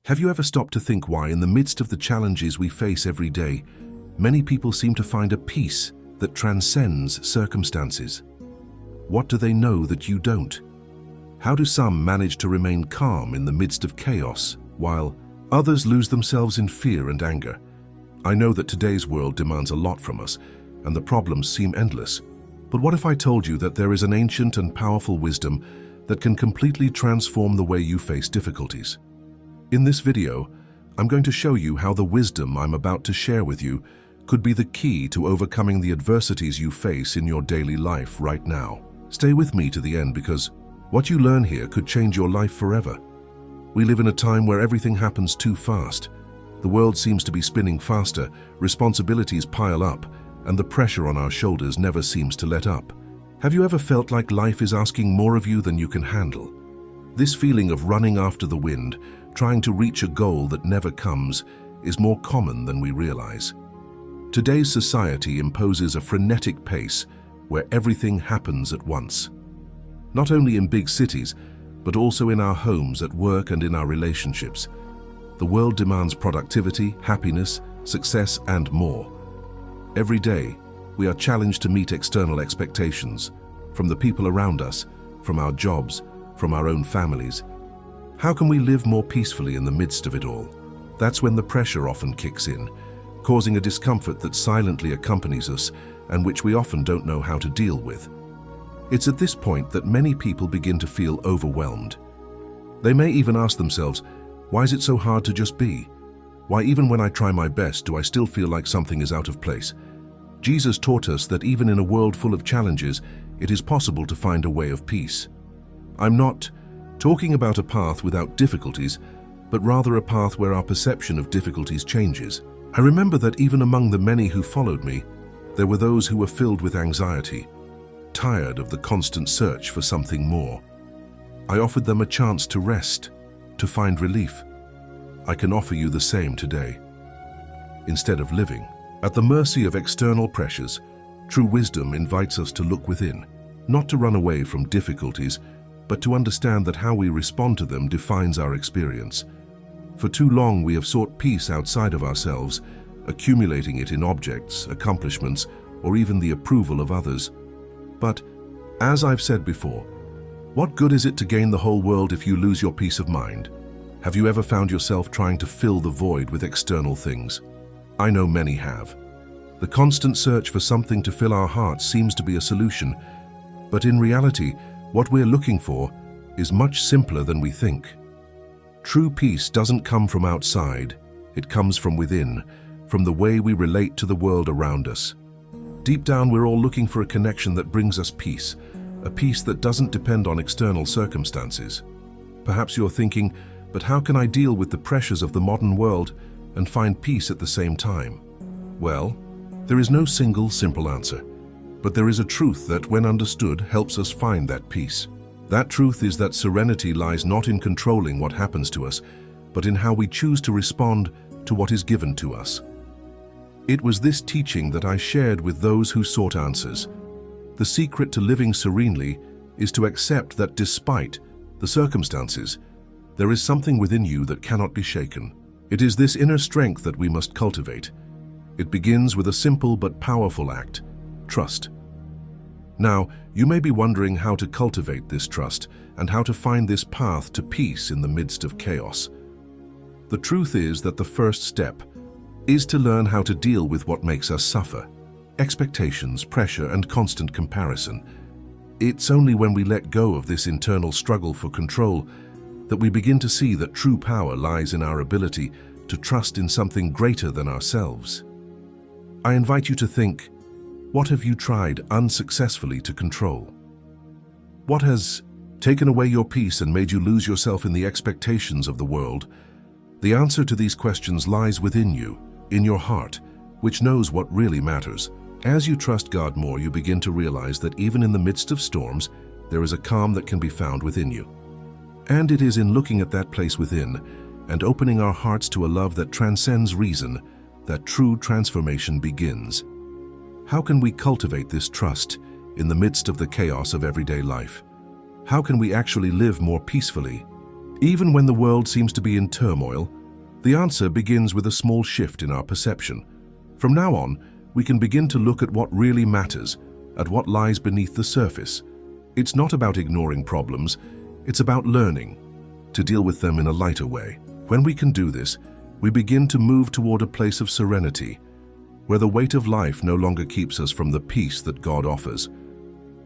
Have you ever stopped to think why, in the midst of the challenges we face every day, many people seem to find a peace that transcends circumstances? What do they know that you don't? How do some manage to remain calm in the midst of chaos, while others lose themselves in fear and anger? I know that today's world demands a lot from us, and the problems seem endless. But what if I told you that there is an ancient and powerful wisdom that can completely transform the way you face difficulties? In this video, I'm going to show you how the wisdom I'm about to share with you could be the key to overcoming the adversities you face in your daily life right now. Stay with me to the end, because what you learn here could change your life forever. We live in a time where everything happens too fast. The world seems to be spinning faster, responsibilities pile up, and the pressure on our shoulders never seems to let up. Have you ever felt like life is asking more of you than you can handle? This feeling of running after the wind, trying to reach a goal that never comes, is more common than we realize. Today's society imposes a frenetic pace where everything happens at once. Not only in big cities, but also in our homes, at work, and in our relationships. The world demands productivity, happiness, success, and more. Every day, we are challenged to meet external expectations, from the people around us, from our jobs, from our own families. How can we live more peacefully in the midst of it all? That's when the pressure often kicks in, causing a discomfort that silently accompanies us and which we often don't know how to deal with. It's at this point that many people begin to feel overwhelmed. They may even ask themselves, why is it so hard to just be? Why, even when I try my best, do I still feel like something is out of place? Jesus taught us that even in a world full of challenges, it is possible to find a way of peace. I'm not talking about a path without difficulties, but rather a path where our perception of difficulties changes. I remember that even among the many who followed me, there were those who were filled with anxiety, tired of the constant search for something more. I offered them a chance to rest, to find relief. I can offer you the same today. Instead of living at the mercy of external pressures, true wisdom invites us to look within, not to run away from difficulties, but to understand that how we respond to them defines our experience. For too long, we have sought peace outside of ourselves, accumulating it in objects, accomplishments, or even the approval of others. But, as I've said before, what good is it to gain the whole world if you lose your peace of mind? Have you ever found yourself trying to fill the void with external things? I know many have. The constant search for something to fill our hearts seems to be a solution, but in reality, what we're looking for is much simpler than we think. True peace doesn't come from outside, it comes from within, from the way we relate to the world around us. Deep down, we're all looking for a connection that brings us peace, a peace that doesn't depend on external circumstances. Perhaps you're thinking, but how can I deal with the pressures of the modern world and find peace at the same time? Well, there is no single simple answer, but there is a truth that, when understood, helps us find that peace. That truth is that serenity lies not in controlling what happens to us, but in how we choose to respond to what is given to us. It was this teaching that I shared with those who sought answers. The secret to living serenely is to accept that despite the circumstances, there is something within you that cannot be shaken. It is this inner strength that we must cultivate. It begins with a simple but powerful act: trust. Now, you may be wondering how to cultivate this trust and how to find this path to peace in the midst of chaos. The truth is that the first step is to learn how to deal with what makes us suffer: expectations, pressure, and constant comparison. It's only when we let go of this internal struggle for control that we begin to see that true power lies in our ability to trust in something greater than ourselves. I invite you to think, what have you tried unsuccessfully to control? What has taken away your peace and made you lose yourself in the expectations of the world? The answer to these questions lies within you, in your heart, which knows what really matters. As you trust God more, you begin to realize that even in the midst of storms, there is a calm that can be found within you. And it is in looking at that place within and opening our hearts to a love that transcends reason that true transformation begins. How can we cultivate this trust in the midst of the chaos of everyday life? How can we actually live more peacefully? Even when the world seems to be in turmoil, The answer begins with a small shift in our perception. From now on, we can begin to look at what really matters, at what lies beneath the surface. It's not about ignoring problems, it's about learning to deal with them in a lighter way. When we can do this, we begin to move toward a place of serenity, where the weight of life no longer keeps us from the peace that God offers.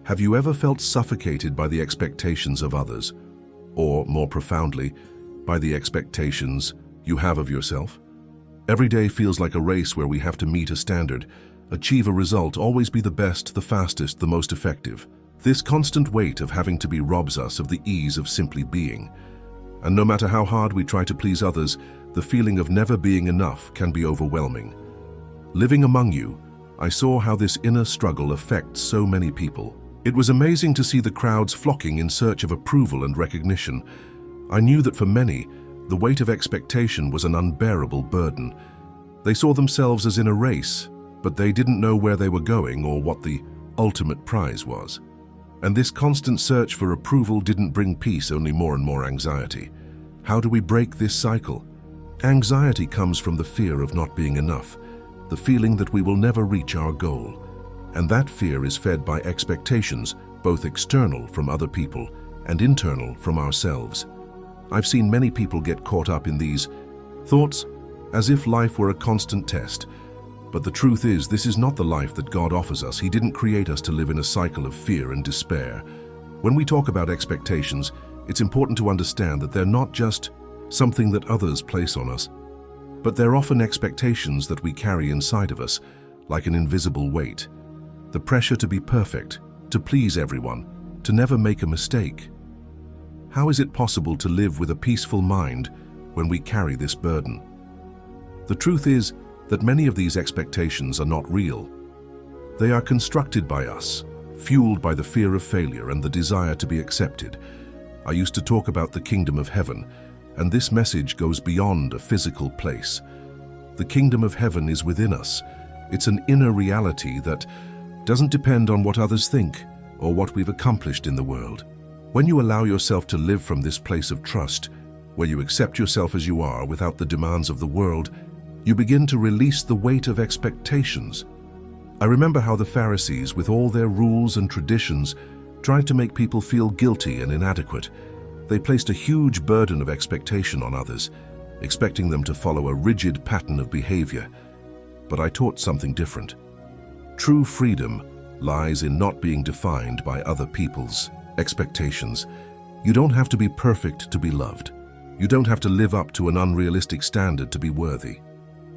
Have you ever felt suffocated by the expectations of others, or, more profoundly, by the expectations you have of yourself? Every day feels like a race where we have to meet a standard, achieve a result, always be the best, the fastest, the most effective. This constant weight of having to be robs us of the ease of simply being. And no matter how hard we try to please others, the feeling of never being enough can be overwhelming. Living among you, I saw how this inner struggle affects so many people. It was amazing to see the crowds flocking in search of approval and recognition. I knew that for many, the weight of expectation was an unbearable burden. They saw themselves as in a race, but they didn't know where they were going or what the ultimate prize was. And this constant search for approval didn't bring peace, only more and more anxiety. How do we break this cycle? Anxiety comes from the fear of not being enough, the feeling that we will never reach our goal. And that fear is fed by expectations, both external from other people and internal from ourselves. I've seen many people get caught up in these thoughts as if life were a constant test. But the truth is, this is not the life that God offers us. He didn't create us to live in a cycle of fear and despair. When we talk about expectations, it's important to understand that they're not just something that others place on us, but they're often expectations that we carry inside of us, like an invisible weight. The pressure to be perfect, to please everyone, to never make a mistake. How is it possible to live with a peaceful mind when we carry this burden? The truth is that many of these expectations are not real. They are constructed by us, fueled by the fear of failure and the desire to be accepted. I used to talk about the kingdom of heaven, and this message goes beyond a physical place. The kingdom of heaven is within us. It's an inner reality that doesn't depend on what others think or what we've accomplished in the world. When you allow yourself to live from this place of trust, where you accept yourself as you are without the demands of the world, you begin to release the weight of expectations. I remember how the Pharisees, with all their rules and traditions, tried to make people feel guilty and inadequate. They placed a huge burden of expectation on others, expecting them to follow a rigid pattern of behavior. But I taught something different. True freedom lies in not being defined by other people's expectations. You don't have to be perfect to be loved. You don't have to live up to an unrealistic standard to be worthy.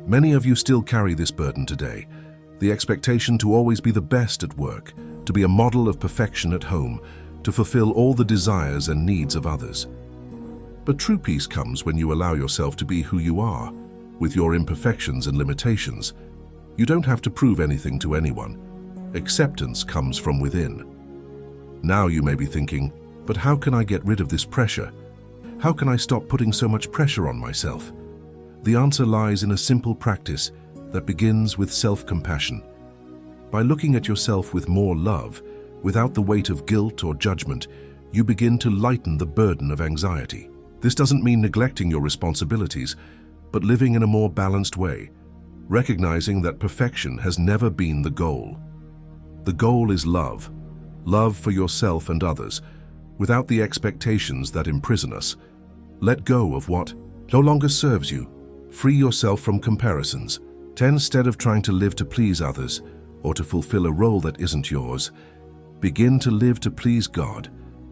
Many of you still carry this burden today, the expectation to always be the best at work, to be a model of perfection at home, to fulfill all the desires and needs of others. But true peace comes when you allow yourself to be who you are, with your imperfections and limitations. You don't have to prove anything to anyone. Acceptance comes from within. Now you may be thinking, but how can I get rid of this pressure? How can I stop putting so much pressure on myself? The answer lies in a simple practice that begins with self-compassion. By looking at yourself with more love, without the weight of guilt or judgment, you begin to lighten the burden of anxiety. This doesn't mean neglecting your responsibilities, but living in a more balanced way, recognizing that perfection has never been the goal. The goal is love, love for yourself and others, without the expectations that imprison us. Let go of what no longer serves you. Free yourself from comparisons. Instead of trying to live to please others or to fulfill a role that isn't yours, begin to live to please God,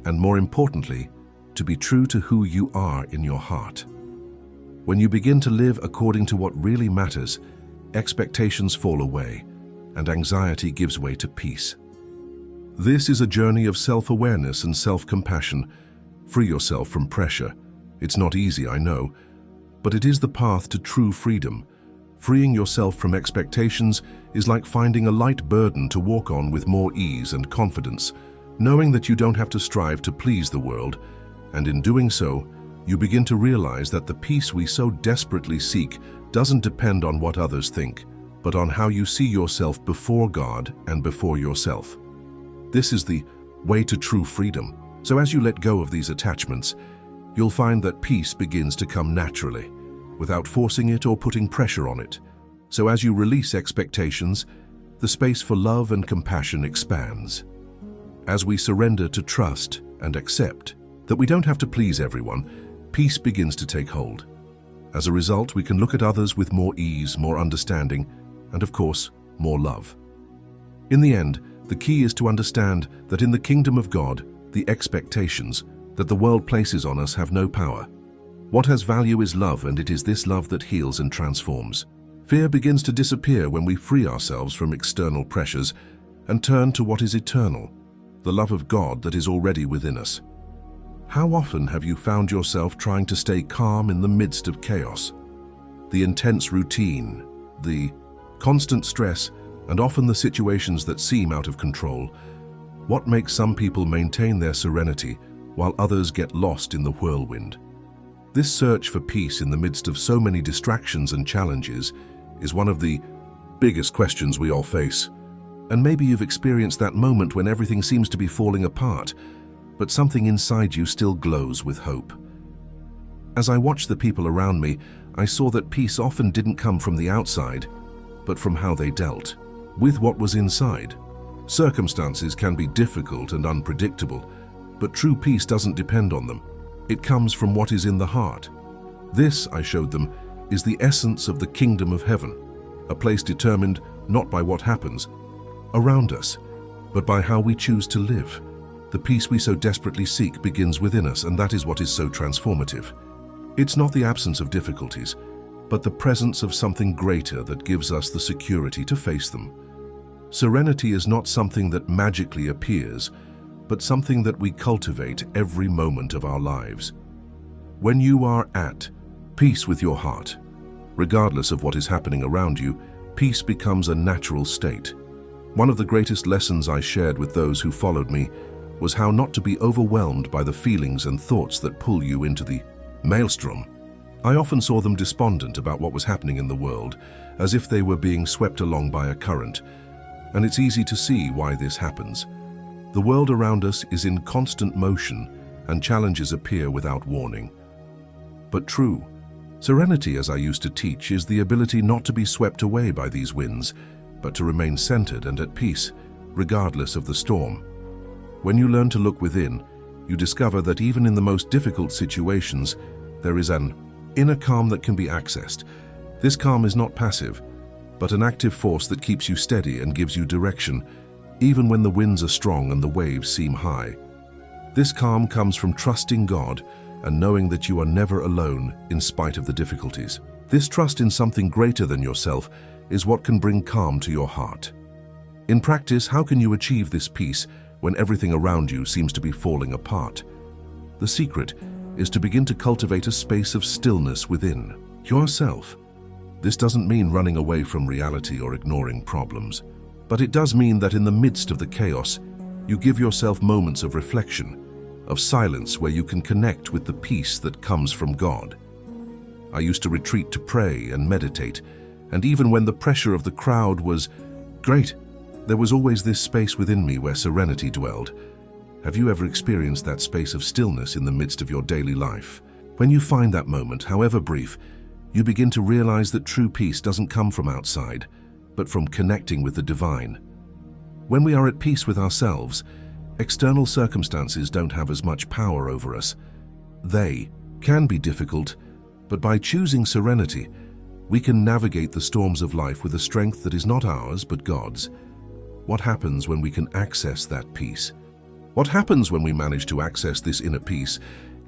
and more importantly, to be true to who you are in your heart. When you begin to live according to what really matters, expectations fall away, and anxiety gives way to peace. This is a journey of self-awareness and self-compassion. Free yourself from pressure. It's not easy, I know, but it is the path to true freedom. Freeing yourself from expectations is like finding a light burden to walk on with more ease and confidence, knowing that you don't have to strive to please the world, and in doing so, you begin to realize that the peace we so desperately seek doesn't depend on what others think, but on how you see yourself before God and before yourself. This is the way to true freedom. So as you let go of these attachments, you'll find that peace begins to come naturally. without forcing it or putting pressure on it. So as you release expectations, the space for love and compassion expands. As we surrender to trust and accept that we don't have to please everyone, peace begins to take hold. As a result, we can look at others with more ease, more understanding, and of course, more love. In the end, the key is to understand that in the kingdom of God, the expectations that the world places on us have no power. What has value is love, and it is this love that heals and transforms. Fear begins to disappear when we free ourselves from external pressures and turn to what is eternal, the love of God that is already within us. How often have you found yourself trying to stay calm in the midst of chaos? The intense routine, the constant stress, and often the situations that seem out of control. What makes some people maintain their serenity while others get lost in the whirlwind? This search for peace in the midst of so many distractions and challenges is one of the biggest questions we all face. And maybe you've experienced that moment when everything seems to be falling apart, but something inside you still glows with hope. As I watched the people around me, I saw that peace often didn't come from the outside, but from how they dealt with what was inside. Circumstances can be difficult and unpredictable, but true peace doesn't depend on them. It comes from what is in the heart. This, I showed them, is the essence of the kingdom of heaven, a place determined not by what happens around us, but by how we choose to live. The peace we so desperately seek begins within us, and that is what is so transformative. It's not the absence of difficulties, but the presence of something greater that gives us the security to face them. Serenity is not something that magically appears, but something that we cultivate every moment of our lives. When you are at peace with your heart, regardless of what is happening around you, peace becomes a natural state. One of the greatest lessons I shared with those who followed me was how not to be overwhelmed by the feelings and thoughts that pull you into the maelstrom. I often saw them despondent about what was happening in the world, as if they were being swept along by a current. And it's easy to see why this happens. The world around us is in constant motion, and challenges appear without warning. But true serenity, as I used to teach, is the ability not to be swept away by these winds, but to remain centered and at peace, regardless of the storm. When you learn to look within, you discover that even in the most difficult situations, there is an inner calm that can be accessed. This calm is not passive, but an active force that keeps you steady and gives you direction, even when the winds are strong and the waves seem high. This calm comes from trusting God and knowing that you are never alone in spite of the difficulties. This trust in something greater than yourself is what can bring calm to your heart. In practice, how can you achieve this peace when everything around you seems to be falling apart? The secret is to begin to cultivate a space of stillness within yourself. This doesn't mean running away from reality or ignoring problems, but it does mean that in the midst of the chaos, you give yourself moments of reflection, of silence where you can connect with the peace that comes from God. I used to retreat to pray and meditate, and even when the pressure of the crowd was great, there was always this space within me where serenity dwelled. Have you ever experienced that space of stillness in the midst of your daily life? When you find that moment, however brief, you begin to realize that true peace doesn't come from outside, but from connecting with the divine. When we are at peace with ourselves, external circumstances don't have as much power over us. They can be difficult, but by choosing serenity, we can navigate the storms of life with a strength that is not ours, but God's. What happens when we can access that peace? What happens when we manage to access this inner peace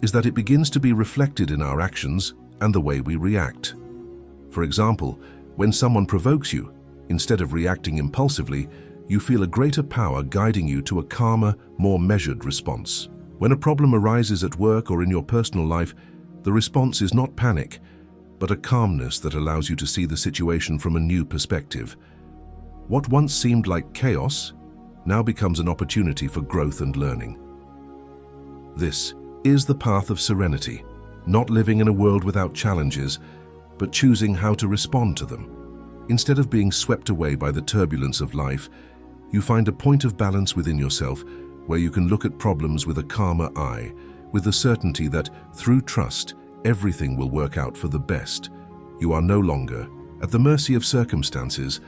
is that it begins to be reflected in our actions and the way we react. For example, when someone provokes you, instead of reacting impulsively, you feel a greater power guiding you to a calmer, more measured response. When a problem arises at work or in your personal life, the response is not panic, but a calmness that allows you to see the situation from a new perspective. What once seemed like chaos now becomes an opportunity for growth and learning. This is the path of serenity, not living in a world without challenges, but choosing how to respond to them. Instead of being swept away by the turbulence of life, you find a point of balance within yourself where you can look at problems with a calmer eye, with the certainty that, through trust, everything will work out for the best. You are no longer at the mercy of circumstances,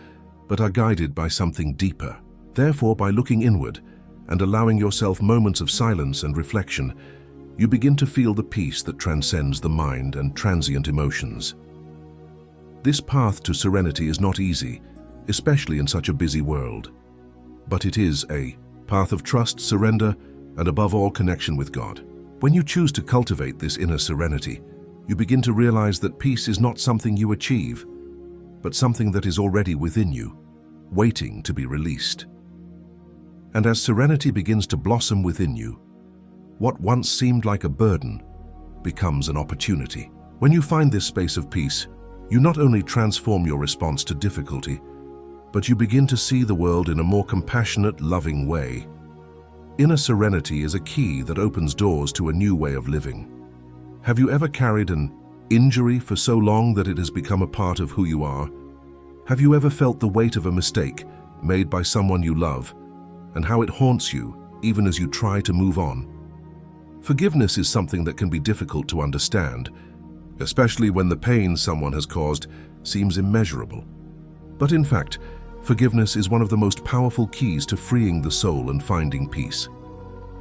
but are guided by something deeper. Therefore, by looking inward and allowing yourself moments of silence and reflection, you begin to feel the peace that transcends the mind and transient emotions. This path to serenity is not easy, especially in such a busy world. But it is a path of trust, surrender, and above all, connection with God. When you choose to cultivate this inner serenity, you begin to realize that peace is not something you achieve, but something that is already within you, waiting to be released. And as serenity begins to blossom within you, what once seemed like a burden becomes an opportunity. When you find this space of peace, you not only transform your response to difficulty, but you begin to see the world in a more compassionate, loving way. Inner serenity is a key that opens doors to a new way of living. Have you ever carried an injury for so long that it has become a part of who you are? Have you ever felt the weight of a mistake made by someone you love, and how it haunts you even as you try to move on? Forgiveness is something that can be difficult to understand, especially when the pain someone has caused seems immeasurable. But in fact, forgiveness is one of the most powerful keys to freeing the soul and finding peace.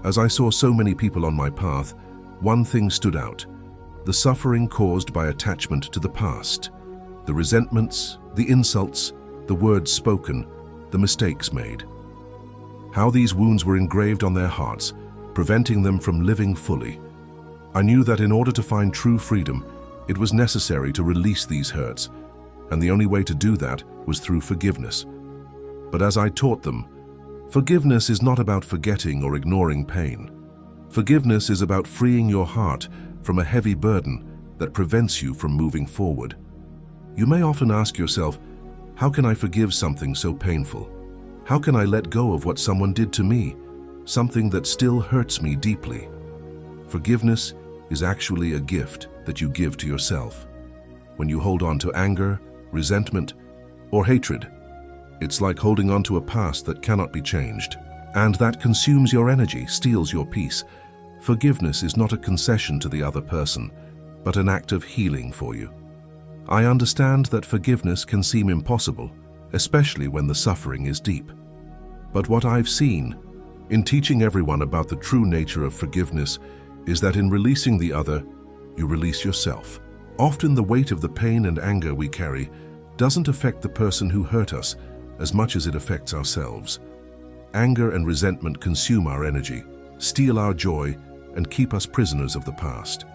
As I saw so many people on my path, one thing stood out: the suffering caused by attachment to the past, the resentments, the insults, the words spoken, the mistakes made. How these wounds were engraved on their hearts, preventing them from living fully. I knew that in order to find true freedom, it was necessary to release these hurts, and the only way to do that was through forgiveness. But as I taught them, forgiveness is not about forgetting or ignoring pain. Forgiveness is about freeing your heart from a heavy burden that prevents you from moving forward. You may often ask yourself, how can I forgive something so painful? How can I let go of what someone did to me, something that still hurts me deeply? Forgiveness is actually a gift that you give to yourself. When you hold on to anger, resentment, or hatred, it's like holding on to a past that cannot be changed, and that consumes your energy, steals your peace. Forgiveness is not a concession to the other person, but an act of healing for you. I understand that forgiveness can seem impossible, especially when the suffering is deep. But what I've seen in teaching everyone about the true nature of forgiveness is that in releasing the other, you release yourself. Often the weight of the pain and anger we carry doesn't affect the person who hurt us as much as it affects ourselves. Anger and resentment consume our energy, steal our joy, and keep us prisoners of the past.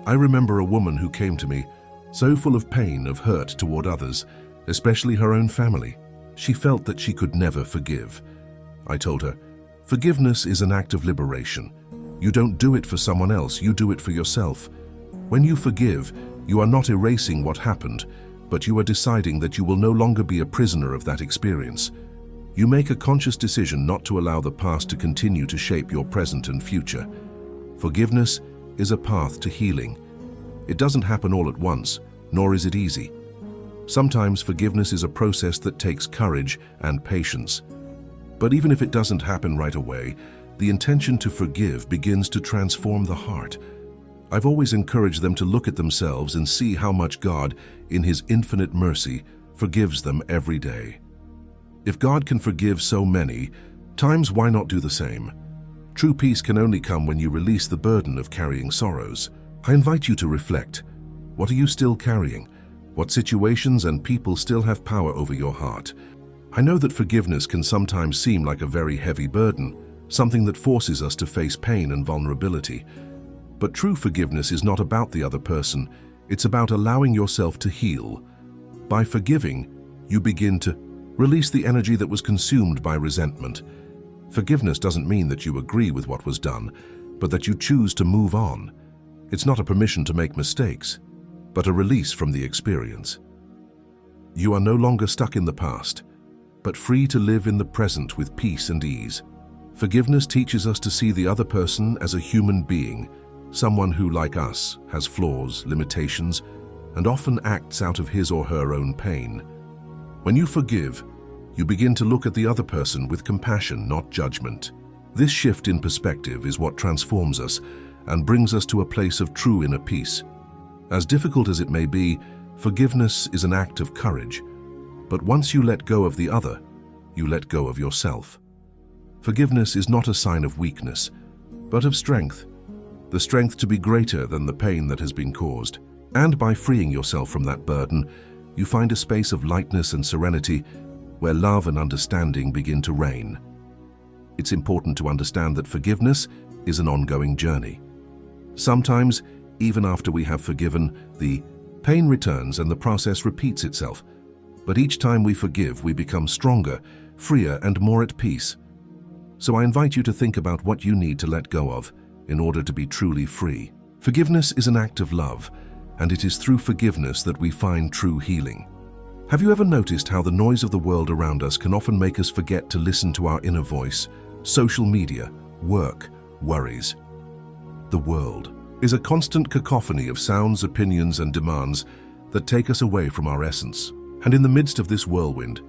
I remember a woman who came to me, so full of pain, of hurt toward others, especially her own family. She felt that she could never forgive. I told her, forgiveness is an act of liberation. You don't do it for someone else, you do it for yourself. When you forgive, you are not erasing what happened, but you are deciding that you will no longer be a prisoner of that experience. You make a conscious decision not to allow the past to continue to shape your present and future. Forgiveness is a path to healing. It doesn't happen all at once, nor is it easy. Sometimes forgiveness is a process that takes courage and patience. But even if it doesn't happen right away, the intention to forgive begins to transform the heart. I've always encouraged them to look at themselves and see how much God, in His infinite mercy, forgives them every day. If God can forgive so many times, why not do the same? True peace can only come when you release the burden of carrying sorrows. I invite you to reflect. What are you still carrying? What situations and people still have power over your heart? I know that forgiveness can sometimes seem like a very heavy burden, something that forces us to face pain and vulnerability. But true forgiveness is not about the other person. It's about allowing yourself to heal. By forgiving, you begin to release the energy that was consumed by resentment. Forgiveness doesn't mean that you agree with what was done, but that you choose to move on. It's not a permission to make mistakes, but a release from the experience. You are no longer stuck in the past, but free to live in the present with peace and ease. Forgiveness teaches us to see the other person as a human being, someone who, like us, has flaws, limitations, and often acts out of his or her own pain. When you forgive, you begin to look at the other person with compassion, not judgment. This shift in perspective is what transforms us and brings us to a place of true inner peace. As difficult as it may be, Forgiveness is an act of courage, but once you let go of the other, you let go of yourself. Forgiveness is not a sign of weakness, but of strength, the strength to be greater than the pain that has been caused. And by freeing yourself from that burden, you find a space of lightness and serenity where love and understanding begin to reign. It's important to understand that forgiveness is an ongoing journey. Sometimes, even after we have forgiven, the pain returns and the process repeats itself. But each time we forgive, we become stronger, freer, and more at peace. So I invite you to think about what you need to let go of in order to be truly free. Forgiveness is an act of love, and it is through forgiveness that we find true healing. Have you ever noticed how the noise of the world around us can often make us forget to listen to our inner voice? Social media, work, worries. The world is a constant cacophony of sounds, opinions, and demands that take us away from our essence. And in the midst of this whirlwind,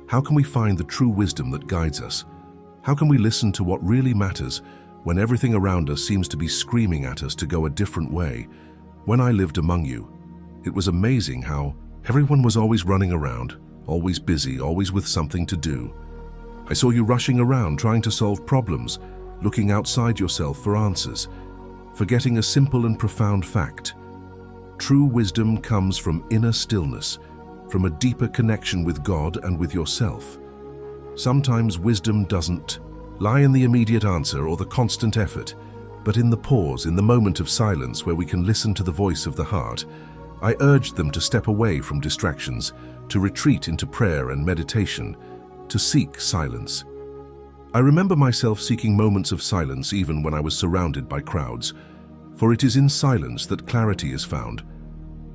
how can we find the true wisdom that guides us? How can we listen to what really matters when everything around us seems to be screaming at us to go a different way? When I lived among you, it was amazing how everyone was always running around, always busy, always with something to do. I saw you rushing around trying to solve problems, looking outside yourself for answers, forgetting a simple and profound fact. True wisdom comes from inner stillness, from a deeper connection with God and with yourself. Sometimes wisdom doesn't lie in the immediate answer or the constant effort, but in the pause, in the moment of silence where we can listen to the voice of the heart. I urged them to step away from distractions, to retreat into prayer and meditation, to seek silence. I remember myself seeking moments of silence even when I was surrounded by crowds, for it is in silence that clarity is found.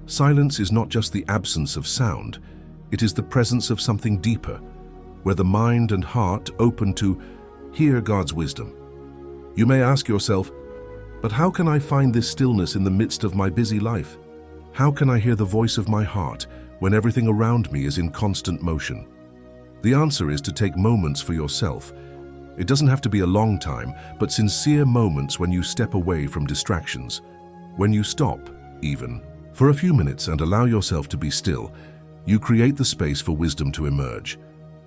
Silence is not just the absence of sound, it is the presence of something deeper, where the mind and heart open to hear God's wisdom. You may ask yourself, but how can I find this stillness in the midst of my busy life? How can I hear the voice of my heart when everything around me is in constant motion? The answer is to take moments for yourself. It doesn't have to be a long time, but sincere moments when you step away from distractions. When you stop, even, for a few minutes and allow yourself to be still, you create the space for wisdom to emerge.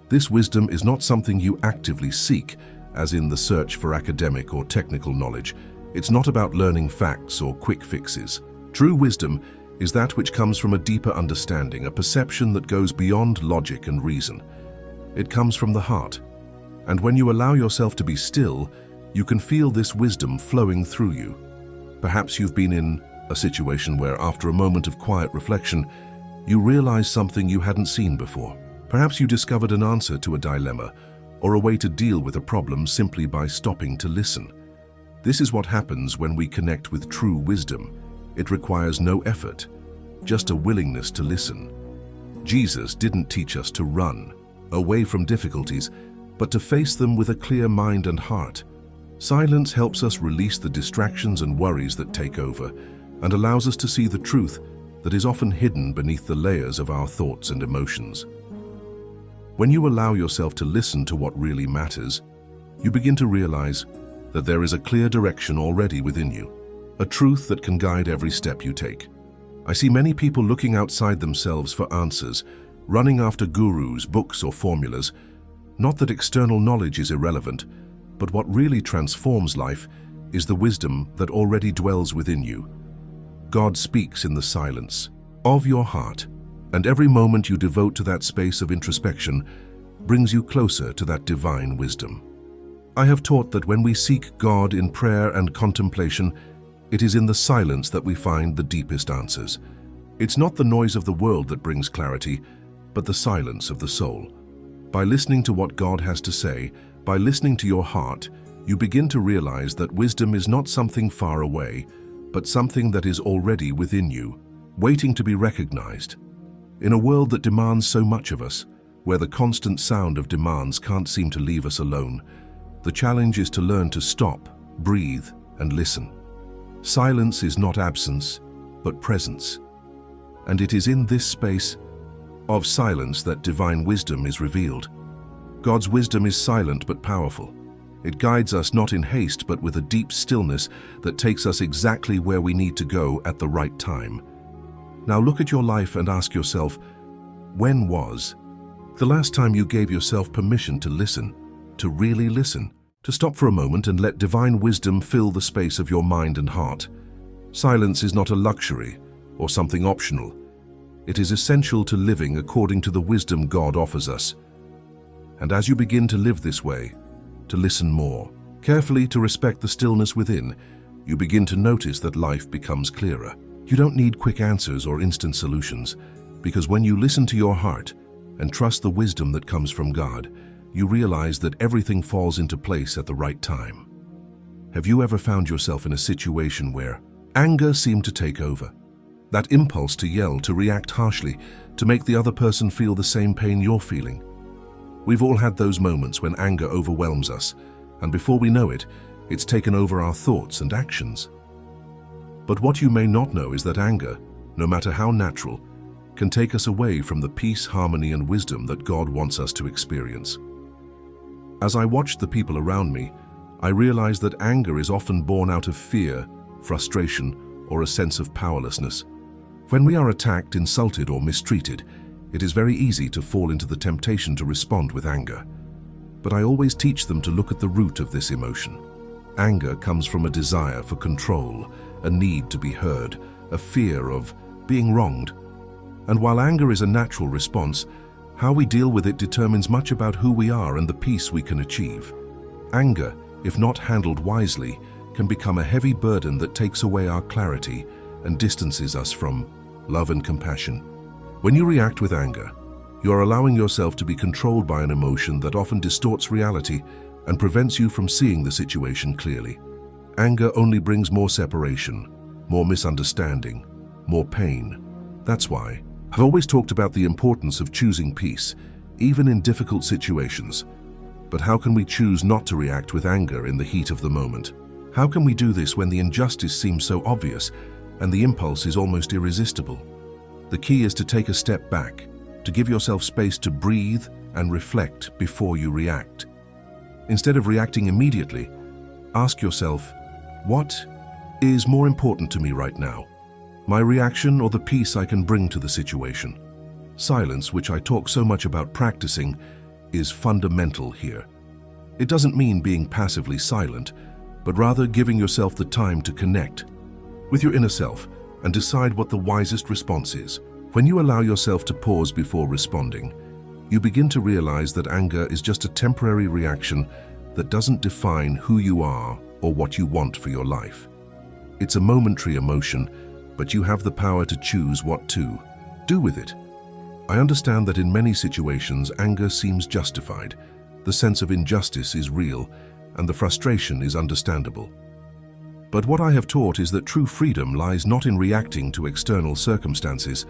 This wisdom is not something you actively seek, as in the search for academic or technical knowledge. It's not about learning facts or quick fixes. True wisdom is that which comes from a deeper understanding, a perception that goes beyond logic and reason. It comes from the heart. And when you allow yourself to be still, you can feel this wisdom flowing through you. Perhaps you've been in a situation where, after a moment of quiet reflection, you realize something you hadn't seen before. Perhaps you discovered an answer to a dilemma or a way to deal with a problem simply by stopping to listen. This is what happens when we connect with true wisdom. It requires no effort, just a willingness to listen. Jesus didn't teach us to run away from difficulties, but to face them with a clear mind and heart. Silence helps us release the distractions and worries that take over and allows us to see the truth that is often hidden beneath the layers of our thoughts and emotions. When you allow yourself to listen to what really matters, you begin to realize that there is a clear direction already within you, a truth that can guide every step you take. I see many people looking outside themselves for answers, running after gurus, books, or formulas. Not that external knowledge is irrelevant, but what really transforms life is the wisdom that already dwells within you. God speaks in the silence of your heart, and every moment you devote to that space of introspection brings you closer to that divine wisdom. I have taught that when we seek God in prayer and contemplation, it is in the silence that we find the deepest answers. It's not the noise of the world that brings clarity, but the silence of the soul. By listening to what God has to say, by listening to your heart, you begin to realize that wisdom is not something far away, but something that is already within you, waiting to be recognized. In a world that demands so much of us, where the constant sound of demands can't seem to leave us alone, the challenge is to learn to stop, breathe, and listen. Silence is not absence, but presence. And it is in this space of silence that divine wisdom is revealed. God's wisdom is silent but powerful. It guides us not in haste but with a deep stillness that takes us exactly where we need to go at the right time. Now look at your life and ask yourself, when was the last time you gave yourself permission to listen, to really listen, to stop for a moment and let divine wisdom fill the space of your mind and heart? Silence is not a luxury or something optional. It is essential to living according to the wisdom God offers us. And as you begin to live this way, to listen more, carefully to respect the stillness within, you begin to notice that life becomes clearer. You don't need quick answers or instant solutions, because when you listen to your heart and trust the wisdom that comes from God, you realize that everything falls into place at the right time. Have you ever found yourself in a situation where anger seemed to take over? That impulse to yell, to react harshly, to make the other person feel the same pain you're feeling. We've all had those moments when anger overwhelms us, and before we know it, it's taken over our thoughts and actions. But what you may not know is that anger, no matter how natural, can take us away from the peace, harmony, and wisdom that God wants us to experience. As I watched the people around me, I realized that anger is often born out of fear, frustration, or a sense of powerlessness. When we are attacked, insulted, or mistreated, it is very easy to fall into the temptation to respond with anger. But I always teach them to look at the root of this emotion. Anger comes from a desire for control, a need to be heard, a fear of being wronged. And while anger is a natural response, how we deal with it determines much about who we are and the peace we can achieve. Anger, if not handled wisely, can become a heavy burden that takes away our clarity and distances us from love and compassion. When you react with anger, you are allowing yourself to be controlled by an emotion that often distorts reality and prevents you from seeing the situation clearly. Anger only brings more separation, more misunderstanding, more pain. That's why I've always talked about the importance of choosing peace, even in difficult situations. But how can we choose not to react with anger in the heat of the moment? How can we do this when the injustice seems so obvious and the impulse is almost irresistible? The key is to take a step back, to give yourself space to breathe and reflect before you react. Instead of reacting immediately, ask yourself, what is more important to me right now? My reaction or the peace I can bring to the situation? Silence, which I talk so much about practicing, is fundamental here. It doesn't mean being passively silent, but rather giving yourself the time to connect with your inner self and decide what the wisest response is. When you allow yourself to pause before responding, you begin to realize that anger is just a temporary reaction that doesn't define who you are or what you want for your life. It's a momentary emotion, but you have the power to choose what to do with it. I understand that in many situations, anger seems justified. The sense of injustice is real, and the frustration is understandable. But what I have taught is that true freedom lies not in reacting to external circumstances,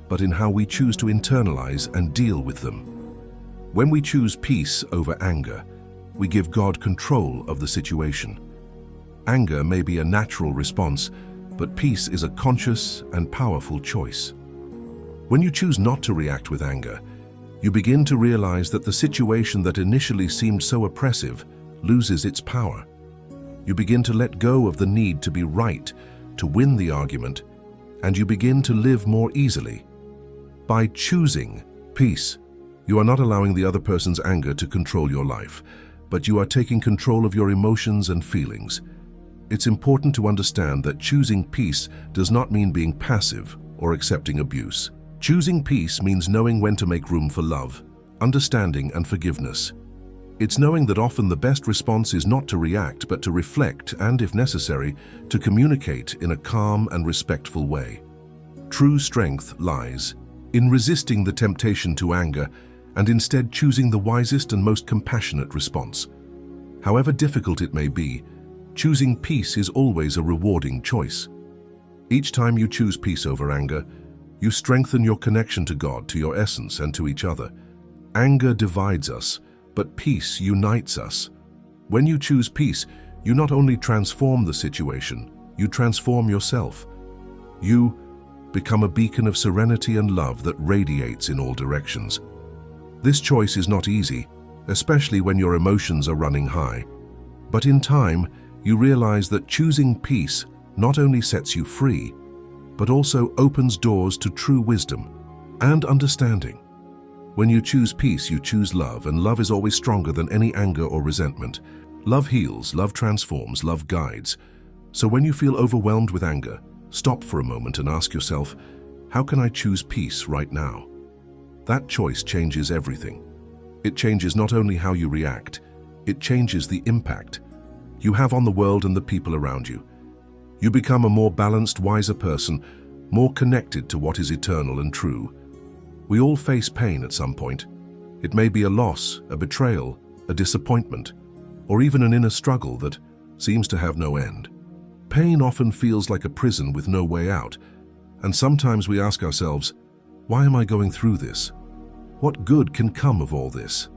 but in how we choose to internalize and deal with them. When we choose peace over anger, we give God control of the situation. Anger may be a natural response, but peace is a conscious and powerful choice. When you choose not to react with anger, you begin to realize that the situation that initially seemed so oppressive loses its power. You begin to let go of the need to be right, to win the argument, and you begin to live more easily. By choosing peace, you are not allowing the other person's anger to control your life, but you are taking control of your emotions and feelings. It's important to understand that choosing peace does not mean being passive or accepting abuse. Choosing peace means knowing when to make room for love, understanding, and forgiveness. It's knowing that often the best response is not to react, but to reflect and, if necessary, to communicate in a calm and respectful way. True strength lies in resisting the temptation to anger and instead choosing the wisest and most compassionate response. However difficult it may be, choosing peace is always a rewarding choice. Each time you choose peace over anger, you strengthen your connection to God, to your essence, and to each other. Anger divides us, but peace unites us. When you choose peace, you not only transform the situation, you transform yourself. You become a beacon of serenity and love that radiates in all directions. This choice is not easy, especially when your emotions are running high. But in time, you realize that choosing peace not only sets you free, but also opens doors to true wisdom and understanding. When you choose peace, you choose love, and love is always stronger than any anger or resentment. Love heals, love transforms, love guides. So when you feel overwhelmed with anger, stop for a moment and ask yourself, how can I choose peace right now? That choice changes everything. It changes not only how you react, it changes the impact you have on the world and the people around you. You become a more balanced, wiser person, more connected to what is eternal and true. We all face pain at some point. It may be a loss, a betrayal, a disappointment, or even an inner struggle that seems to have no end. Pain often feels like a prison with no way out, and sometimes we ask ourselves, why am I going through this? What good can come of all this?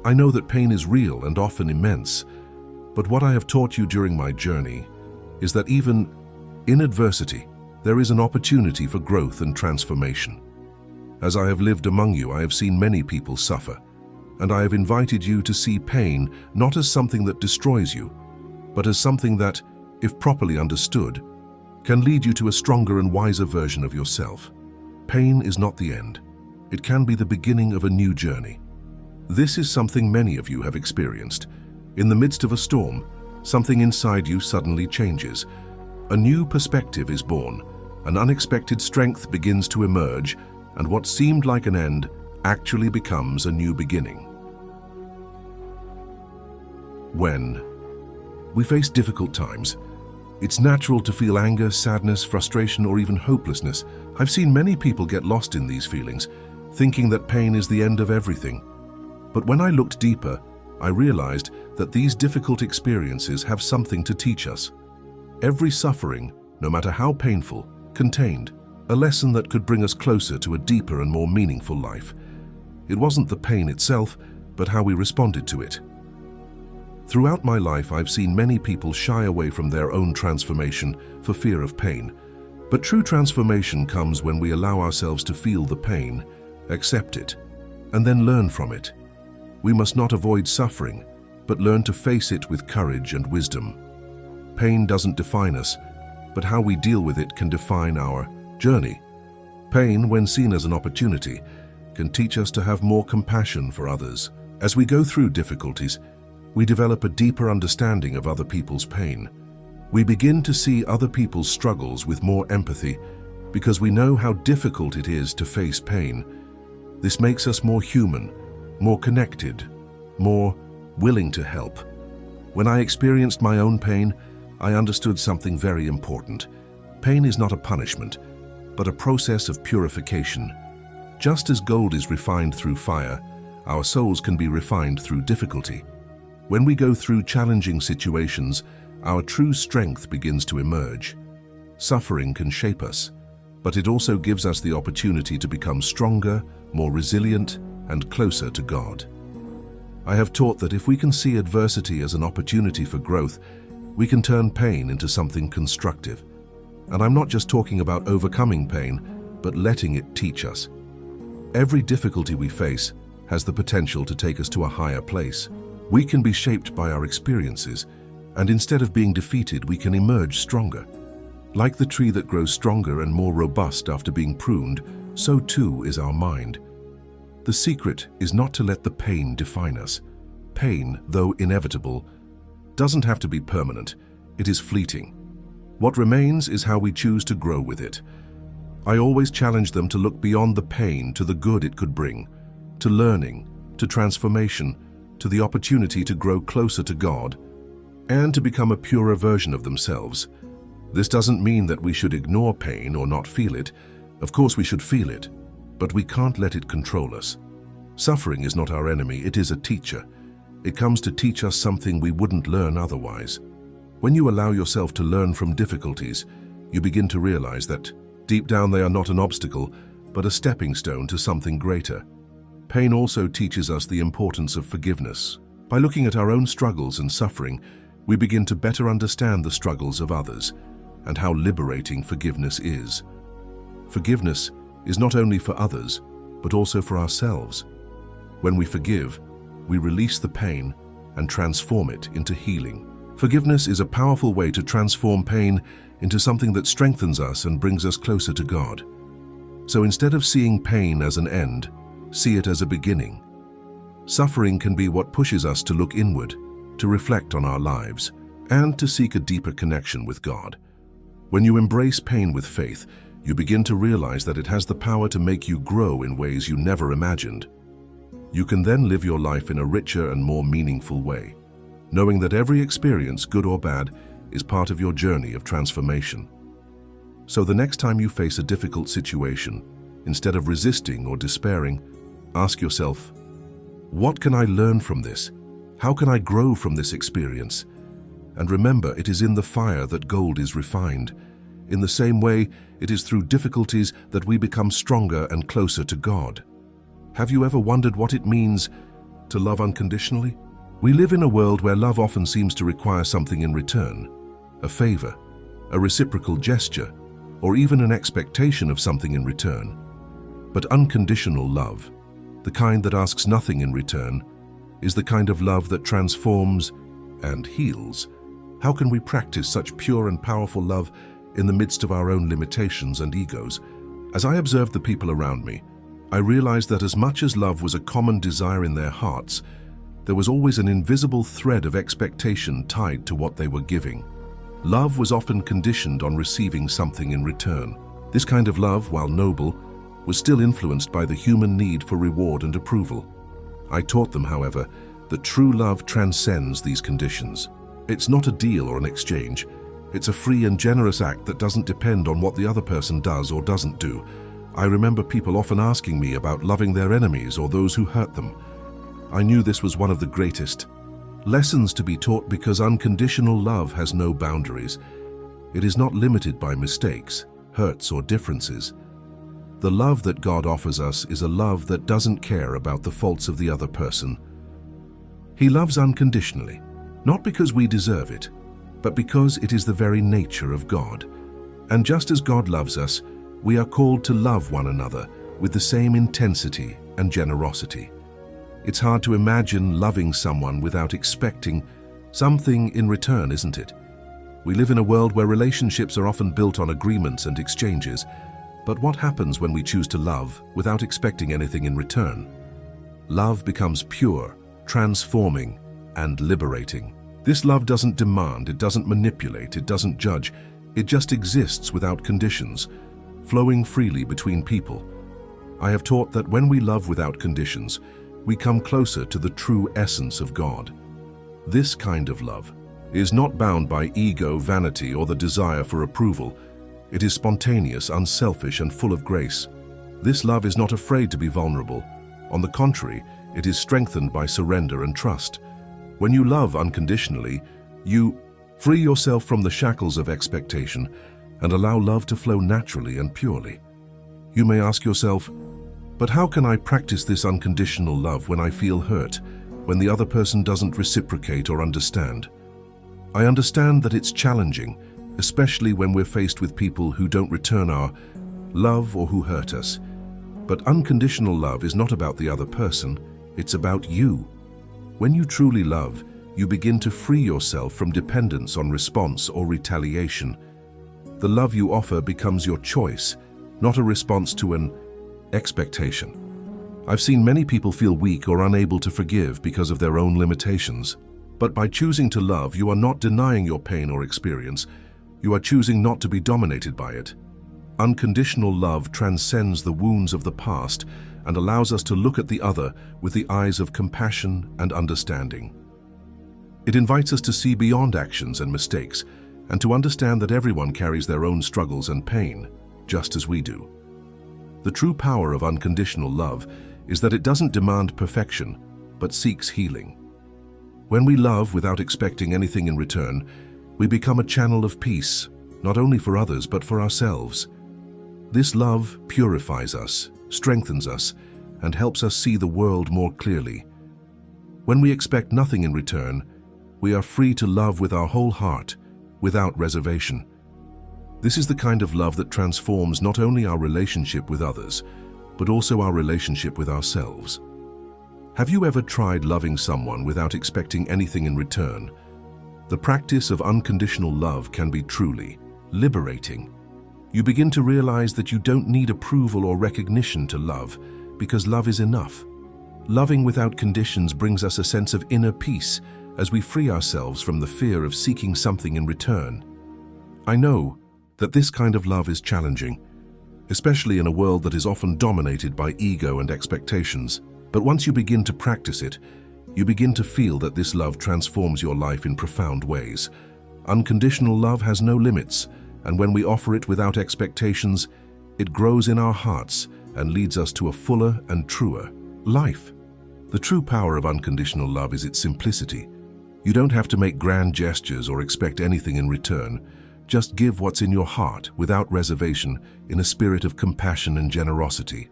I know that pain is real and often immense, but what I have taught you during my journey is that even in adversity, there is an opportunity for growth and transformation. As I have lived among you, I have seen many people suffer, and I have invited you to see pain not as something that destroys you, but as something that, if properly understood, can lead you to a stronger and wiser version of yourself. Pain is not the end. It can be the beginning of a new journey. This is something many of you have experienced. In the midst of a storm, something inside you suddenly changes. A new perspective is born, an unexpected strength begins to emerge, and what seemed like an end actually becomes a new beginning. When we face difficult times, it's natural to feel anger, sadness, frustration, or even hopelessness. I've seen many people get lost in these feelings, thinking that pain is the end of everything. But when I looked deeper, I realized that these difficult experiences have something to teach us. Every suffering, no matter how painful, contained a lesson that could bring us closer to a deeper and more meaningful life. It wasn't the pain itself, but how we responded to it. Throughout my life, I've seen many people shy away from their own transformation for fear of pain. But true transformation comes when we allow ourselves to feel the pain, accept it, and then learn from it. We must not avoid suffering, but learn to face it with courage and wisdom. Pain doesn't define us, but how we deal with it can define our journey. Pain, when seen as an opportunity, can teach us to have more compassion for others. As we go through difficulties, we develop a deeper understanding of other people's pain. We begin to see other people's struggles with more empathy because we know how difficult it is to face pain. This makes us more human, more connected, more willing to help. When I experienced my own pain, I understood something very important. Pain is not a punishment, but a process of purification. Just as gold is refined through fire, our souls can be refined through difficulty. When we go through challenging situations, our true strength begins to emerge. Suffering can shape us, but it also gives us the opportunity to become stronger, more resilient, and closer to God. I have taught that if we can see adversity as an opportunity for growth, we can turn pain into something constructive. And I'm not just talking about overcoming pain, but letting it teach us. Every difficulty we face has the potential to take us to a higher place. We can be shaped by our experiences, and instead of being defeated, we can emerge stronger. Like the tree that grows stronger and more robust after being pruned, so too is our mind. The secret is not to let the pain define us. Pain, though inevitable, doesn't have to be permanent. It is fleeting. What remains is how we choose to grow with it. I always challenge them to look beyond the pain to the good it could bring, to learning, to transformation, to the opportunity to grow closer to God, and to become a purer version of themselves. This doesn't mean that we should ignore pain or not feel it. Of course we should feel it, but we can't let it control us. Suffering is not our enemy, it is a teacher. It comes to teach us something we wouldn't learn otherwise. When you allow yourself to learn from difficulties, you begin to realize that deep down they are not an obstacle, but a stepping stone to something greater. Pain also teaches us the importance of forgiveness. By looking at our own struggles and suffering, we begin to better understand the struggles of others and how liberating forgiveness is. Forgiveness is not only for others, but also for ourselves. When we forgive, we release the pain and transform it into healing. Forgiveness is a powerful way to transform pain into something that strengthens us and brings us closer to God. So instead of seeing pain as an end, see it as a beginning. Suffering can be what pushes us to look inward, to reflect on our lives, and to seek a deeper connection with God. When you embrace pain with faith, you begin to realize that it has the power to make you grow in ways you never imagined. You can then live your life in a richer and more meaningful way, knowing that every experience, good or bad, is part of your journey of transformation. So the next time you face a difficult situation, instead of resisting or despairing, ask yourself, what can I learn from this? How can I grow from this experience? And remember, it is in the fire that gold is refined. In the same way, it is through difficulties that we become stronger and closer to God. Have you ever wondered what it means to love unconditionally? We live in a world where love often seems to require something in return, a favor, a reciprocal gesture, or even an expectation of something in return. But unconditional love, the kind that asks nothing in return, is the kind of love that transforms and heals. How can we practice such pure and powerful love in the midst of our own limitations and egos? As I observed the people around me, I realized that as much as love was a common desire in their hearts, there was always an invisible thread of expectation tied to what they were giving. Love was often conditioned on receiving something in return. This kind of love, while noble, was still influenced by the human need for reward and approval. I taught them, however, that true love transcends these conditions. It's not a deal or an exchange. It's a free and generous act that doesn't depend on what the other person does or doesn't do. I remember people often asking me about loving their enemies or those who hurt them. I knew this was one of the greatest lessons to be taught, because unconditional love has no boundaries. It is not limited by mistakes, hurts, or differences. The love that God offers us is a love that doesn't care about the faults of the other person. He loves unconditionally, not because we deserve it, but because it is the very nature of God. And just as God loves us, we are called to love one another with the same intensity and generosity. It's hard to imagine loving someone without expecting something in return, isn't it? We live in a world where relationships are often built on agreements and exchanges. But what happens when we choose to love without expecting anything in return? Love becomes pure, transforming, and liberating. This love doesn't demand, it doesn't manipulate, it doesn't judge. It just exists without conditions, flowing freely between people. I have taught that when we love without conditions, we come closer to the true essence of God. This kind of love is not bound by ego, vanity, or the desire for approval. It is spontaneous, unselfish, and full of grace. This love is not afraid to be vulnerable. On the contrary, it is strengthened by surrender and trust. When you love unconditionally, you free yourself from the shackles of expectation and allow love to flow naturally and purely. You may ask yourself, but how can I practice this unconditional love when I feel hurt, when the other person doesn't reciprocate or understand? I understand that it's challenging, especially when we're faced with people who don't return our love or who hurt us. But unconditional love is not about the other person, it's about you. When you truly love, you begin to free yourself from dependence on response or retaliation. The love you offer becomes your choice, not a response to an expectation. I've seen many people feel weak or unable to forgive because of their own limitations. But by choosing to love, you are not denying your pain or experience. You are choosing not to be dominated by it. Unconditional love transcends the wounds of the past and allows us to look at the other with the eyes of compassion and understanding. It invites us to see beyond actions and mistakes and to understand that everyone carries their own struggles and pain, just as we do. The true power of unconditional love is that it doesn't demand perfection, but seeks healing. When we love without expecting anything in return, we become a channel of peace, not only for others, but for ourselves. This love purifies us, strengthens us, and helps us see the world more clearly. When we expect nothing in return, we are free to love with our whole heart, without reservation. This is the kind of love that transforms not only our relationship with others, but also our relationship with ourselves. Have you ever tried loving someone without expecting anything in return? The practice of unconditional love can be truly liberating. You begin to realize that you don't need approval or recognition to love, because love is enough. Loving without conditions brings us a sense of inner peace as we free ourselves from the fear of seeking something in return. I know that this kind of love is challenging, especially in a world that is often dominated by ego and expectations. But once you begin to practice it, you begin to feel that this love transforms your life in profound ways. Unconditional love has no limits, and when we offer it without expectations, it grows in our hearts and leads us to a fuller and truer life. The true power of unconditional love is its simplicity. You don't have to make grand gestures or expect anything in return. Just give what's in your heart without reservation, in a spirit of compassion and generosity.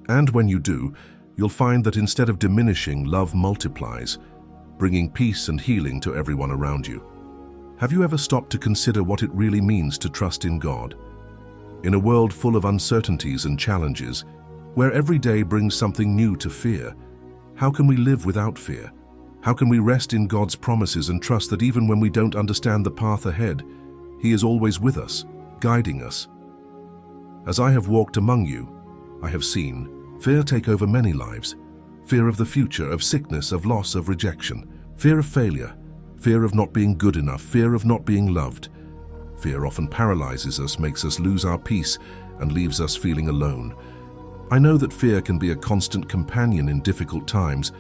And when you do, you'll find that instead of diminishing, love multiplies, bringing peace and healing to everyone around you. Have you ever stopped to consider what it really means to trust in God? In a world full of uncertainties and challenges, where every day brings something new to fear, how can we live without fear? How can we rest in God's promises and trust that even when we don't understand the path ahead, He is always with us, guiding us? As I have walked among you, I have seen fear take over many lives. Fear of the future, of sickness, of loss, of rejection. Fear of failure. Fear of not being good enough. Fear of not being loved. Fear often paralyzes us, makes us lose our peace, and leaves us feeling alone. I know that fear can be a constant companion in difficult times,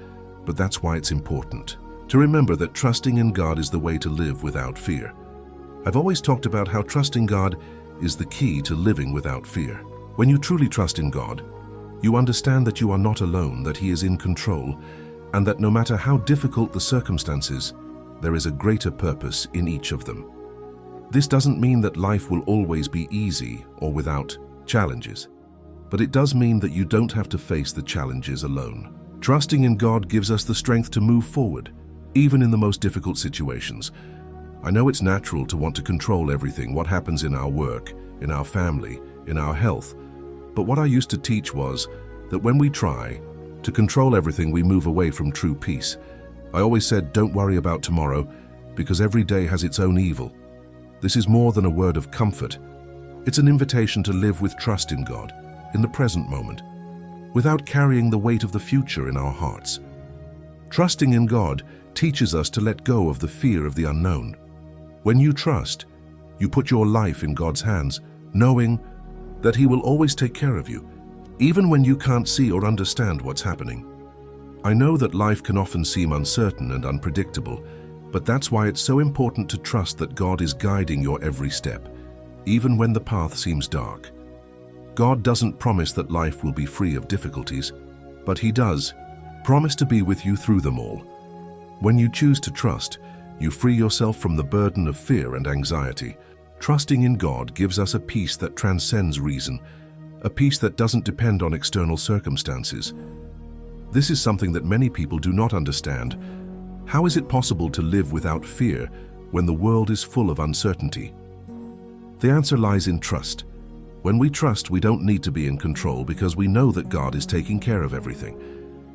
but that's why it's important to remember that trusting in God is the way to live without fear. I've always talked about how trusting God is the key to living without fear. When you truly trust in God, you understand that you are not alone, that He is in control, and that no matter how difficult the circumstances, there is a greater purpose in each of them. This doesn't mean that life will always be easy or without challenges, but it does mean that you don't have to face the challenges alone. Trusting in God gives us the strength to move forward, even in the most difficult situations. I know it's natural to want to control everything, what happens in our work, in our family, in our health. But what I used to teach was that when we try to control everything, we move away from true peace. I always said, don't worry about tomorrow, because every day has its own evil. This is more than a word of comfort. It's an invitation to live with trust in God, in the present moment, without carrying the weight of the future in our hearts. Trusting in God teaches us to let go of the fear of the unknown. When you trust, you put your life in God's hands, knowing that He will always take care of you, even when you can't see or understand what's happening. I know that life can often seem uncertain and unpredictable, but that's why it's so important to trust that God is guiding your every step, even when the path seems dark. God doesn't promise that life will be free of difficulties, but He does promise to be with you through them all. When you choose to trust, you free yourself from the burden of fear and anxiety. Trusting in God gives us a peace that transcends reason, a peace that doesn't depend on external circumstances. This is something that many people do not understand. How is it possible to live without fear when the world is full of uncertainty? The answer lies in trust. When we trust, we don't need to be in control because we know that God is taking care of everything.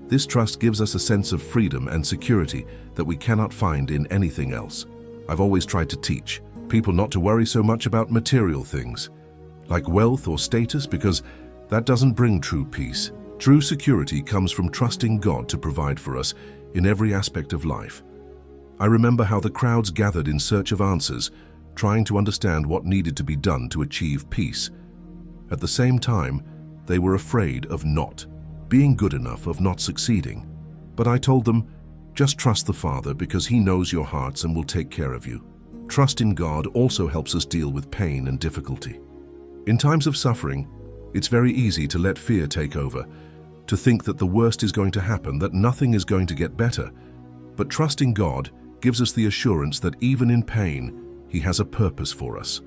This trust gives us a sense of freedom and security that we cannot find in anything else. I've always tried to teach people not to worry so much about material things, like wealth or status, because that doesn't bring true peace. True security comes from trusting God to provide for us in every aspect of life. I remember how the crowds gathered in search of answers, trying to understand what needed to be done to achieve peace. At the same time, they were afraid of not being good enough, of not succeeding. But I told them, just trust the Father because He knows your hearts and will take care of you. Trust in God also helps us deal with pain and difficulty. In times of suffering, it's very easy to let fear take over, to think that the worst is going to happen, that nothing is going to get better. But trusting God gives us the assurance that even in pain, He has a purpose for us.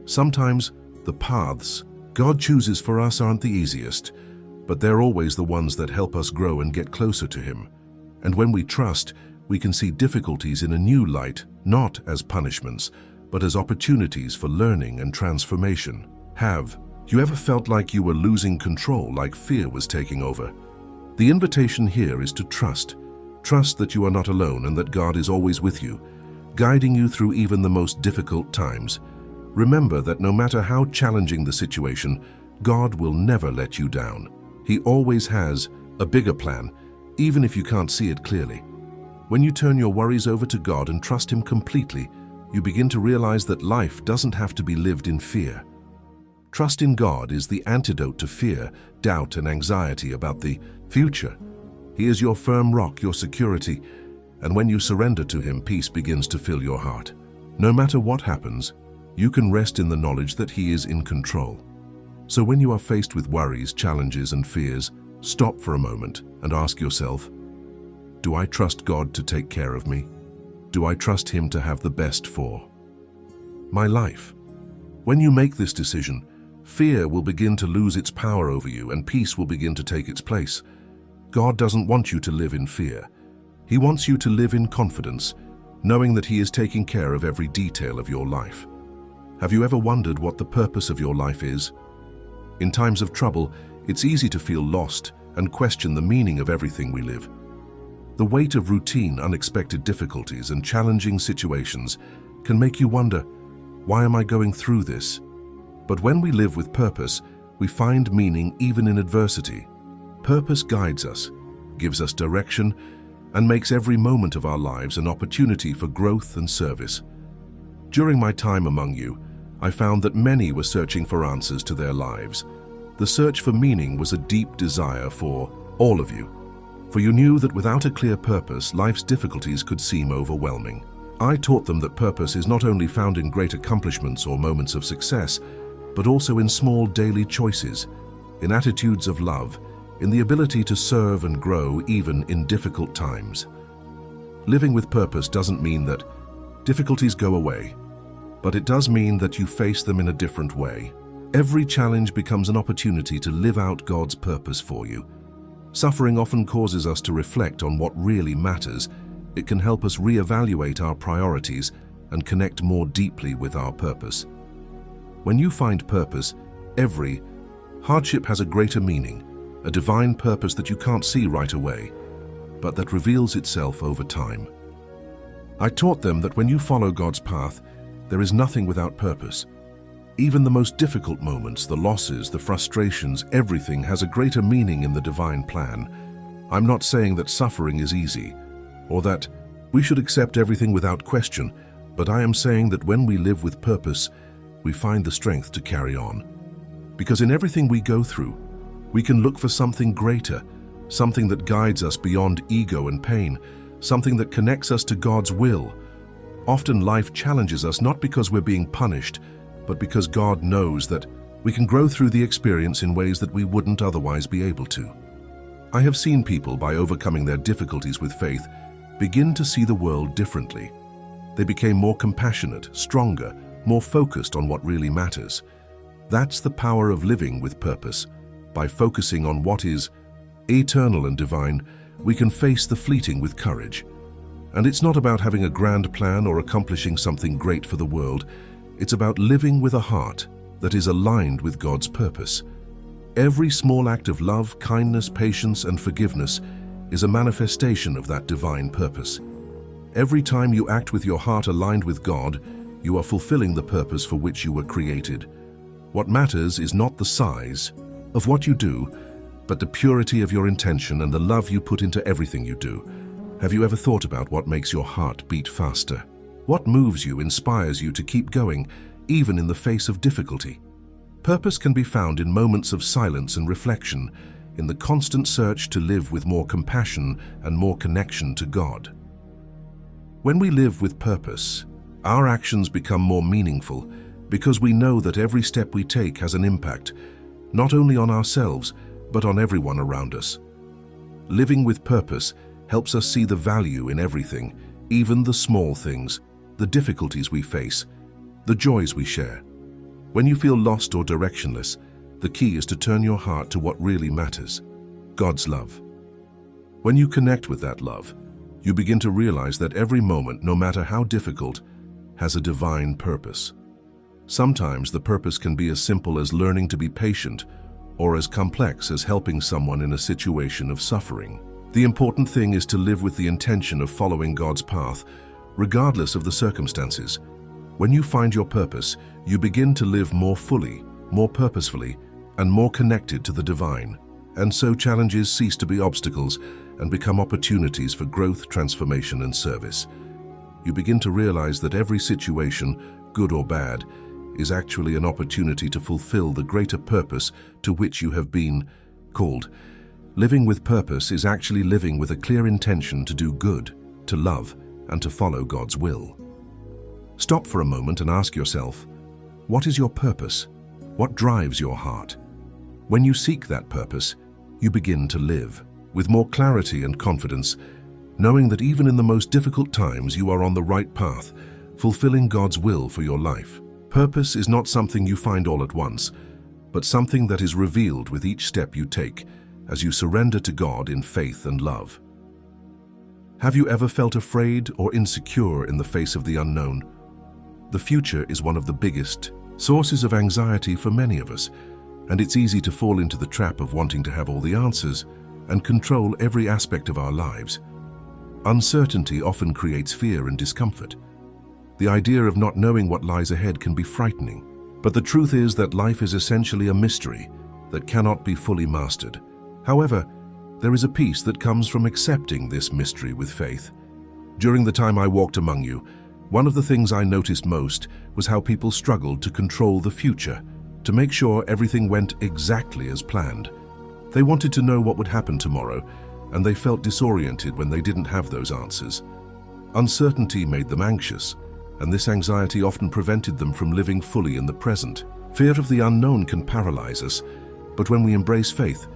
Sometimes the paths God chooses for us aren't the easiest, but they're always the ones that help us grow and get closer to Him. And when we trust, we can see difficulties in a new light, not as punishments, but as opportunities for learning and transformation. Have you ever felt like you were losing control, like fear was taking over? The invitation here is to trust. Trust that you are not alone and that God is always with you, guiding you through even the most difficult times. Remember that no matter how challenging the situation, God will never let you down. He always has a bigger plan, even if you can't see it clearly. When you turn your worries over to God and trust Him completely, you begin to realize that life doesn't have to be lived in fear. Trust in God is the antidote to fear, doubt, and anxiety about the future. He is your firm rock, your security, and when you surrender to Him, peace begins to fill your heart. No matter what happens, you can rest in the knowledge that He is in control. So when you are faced with worries, challenges, and fears, stop for a moment and ask yourself, do I trust God to take care of me? Do I trust Him to have the best for my life? When you make this decision, fear will begin to lose its power over you and peace will begin to take its place. God doesn't want you to live in fear. He wants you to live in confidence, knowing that He is taking care of every detail of your life. Have you ever wondered what the purpose of your life is? In times of trouble, it's easy to feel lost and question the meaning of everything we live. The weight of routine, unexpected difficulties, and challenging situations can make you wonder, why am I going through this? But when we live with purpose, we find meaning even in adversity. Purpose guides us, gives us direction, and makes every moment of our lives an opportunity for growth and service. During my time among you, I found that many were searching for answers to their lives. The search for meaning was a deep desire for all of you, for you knew that without a clear purpose, life's difficulties could seem overwhelming. I taught them that purpose is not only found in great accomplishments or moments of success, but also in small daily choices, in attitudes of love, in the ability to serve and grow even in difficult times. Living with purpose doesn't mean that difficulties go away, but it does mean that you face them in a different way. Every challenge becomes an opportunity to live out God's purpose for you. Suffering often causes us to reflect on what really matters. It can help us reevaluate our priorities and connect more deeply with our purpose. When you find purpose, every hardship has a greater meaning, a divine purpose that you can't see right away, but that reveals itself over time. I taught them that when you follow God's path, there is nothing without purpose. Even the most difficult moments, the losses, the frustrations, everything has a greater meaning in the divine plan. I'm not saying that suffering is easy, or that we should accept everything without question, but I am saying that when we live with purpose, we find the strength to carry on. Because in everything we go through, we can look for something greater, something that guides us beyond ego and pain, something that connects us to God's will. Often life challenges us not because we're being punished, but because God knows that we can grow through the experience in ways that we wouldn't otherwise be able to. I have seen people, by overcoming their difficulties with faith, begin to see the world differently. They became more compassionate, stronger, more focused on what really matters. That's the power of living with purpose. By focusing on what is eternal and divine, we can face the fleeting with courage. And it's not about having a grand plan or accomplishing something great for the world. It's about living with a heart that is aligned with God's purpose. Every small act of love, kindness, patience, and forgiveness is a manifestation of that divine purpose. Every time you act with your heart aligned with God, you are fulfilling the purpose for which you were created. What matters is not the size of what you do, but the purity of your intention and the love you put into everything you do. Have you ever thought about what makes your heart beat faster? What moves you, inspires you to keep going, even in the face of difficulty? Purpose can be found in moments of silence and reflection, in the constant search to live with more compassion and more connection to God. When we live with purpose, our actions become more meaningful because we know that every step we take has an impact, not only on ourselves, but on everyone around us. Living with purpose helps us see the value in everything, even the small things, the difficulties we face, the joys we share. When you feel lost or directionless, the key is to turn your heart to what really matters, God's love. When you connect with that love, you begin to realize that every moment, no matter how difficult, has a divine purpose. Sometimes the purpose can be as simple as learning to be patient, or as complex as helping someone in a situation of suffering. The important thing is to live with the intention of following God's path, regardless of the circumstances. When you find your purpose, you begin to live more fully, more purposefully, and more connected to the divine. And so challenges cease to be obstacles and become opportunities for growth, transformation, and service. You begin to realize that every situation, good or bad, is actually an opportunity to fulfill the greater purpose to which you have been called. Living with purpose is actually living with a clear intention to do good, to love, and to follow God's will. Stop for a moment and ask yourself, what is your purpose? What drives your heart? When you seek that purpose, you begin to live with more clarity and confidence, knowing that even in the most difficult times you are on the right path, fulfilling God's will for your life. Purpose is not something you find all at once, but something that is revealed with each step you take as you surrender to God in faith and love. Have you ever felt afraid or insecure in the face of the unknown? The future is one of the biggest sources of anxiety for many of us, and it's easy to fall into the trap of wanting to have all the answers and control every aspect of our lives. Uncertainty often creates fear and discomfort. The idea of not knowing what lies ahead can be frightening, but the truth is that life is essentially a mystery that cannot be fully mastered. However, there is a peace that comes from accepting this mystery with faith. During the time I walked among you, one of the things I noticed most was how people struggled to control the future, to make sure everything went exactly as planned. They wanted to know what would happen tomorrow, and they felt disoriented when they didn't have those answers. Uncertainty made them anxious, and this anxiety often prevented them from living fully in the present. Fear of the unknown can paralyze us, but when we embrace faith,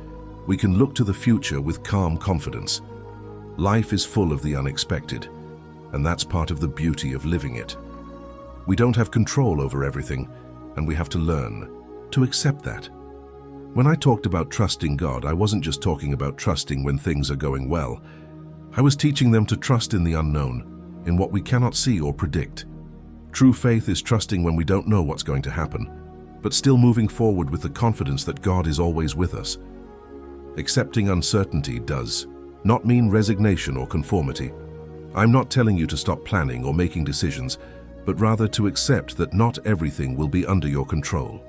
we can look to the future with calm confidence. Life is full of the unexpected, and that's part of the beauty of living it. We don't have control over everything, and we have to learn to accept that. When I talked about trusting God, I wasn't just talking about trusting when things are going well. I was teaching them to trust in the unknown, in what we cannot see or predict. True faith is trusting when we don't know what's going to happen, but still moving forward with the confidence that God is always with us. Accepting uncertainty does not mean resignation or conformity. I'm not telling you to stop planning or making decisions, but rather to accept that not everything will be under your control.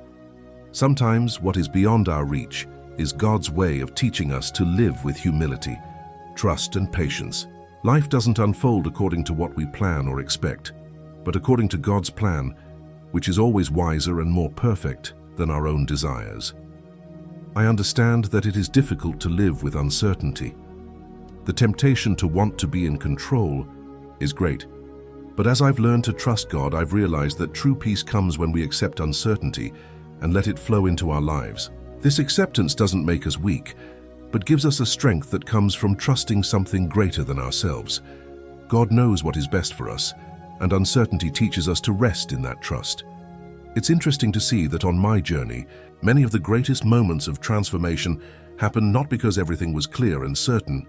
Sometimes what is beyond our reach is God's way of teaching us to live with humility, trust, and patience. Life doesn't unfold according to what we plan or expect, but according to God's plan, which is always wiser and more perfect than our own desires. I understand that it is difficult to live with uncertainty. The temptation to want to be in control is great. But as I've learned to trust God, I've realized that true peace comes when we accept uncertainty and let it flow into our lives. This acceptance doesn't make us weak, but gives us a strength that comes from trusting something greater than ourselves. God knows what is best for us, and uncertainty teaches us to rest in that trust. It's interesting to see that on my journey, many of the greatest moments of transformation happened not because everything was clear and certain,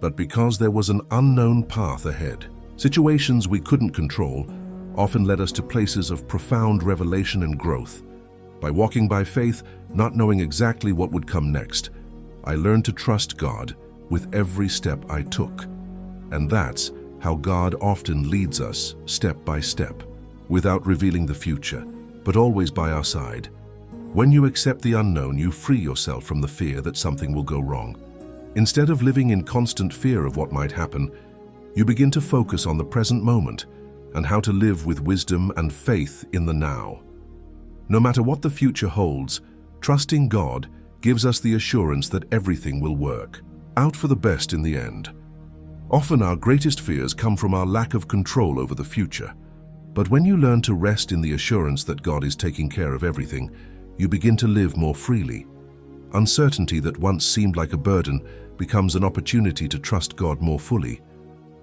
but because there was an unknown path ahead. Situations we couldn't control often led us to places of profound revelation and growth. By walking by faith, not knowing exactly what would come next, I learned to trust God with every step I took. And that's how God often leads us step by step, without revealing the future, but always by our side. When you accept the unknown, you free yourself from the fear that something will go wrong. Instead of living in constant fear of what might happen, you begin to focus on the present moment and how to live with wisdom and faith in the now. No matter what the future holds, trusting God gives us the assurance that everything will work out for the best in the end. Often our greatest fears come from our lack of control over the future. But when you learn to rest in the assurance that God is taking care of everything, you begin to live more freely. Uncertainty that once seemed like a burden becomes an opportunity to trust God more fully.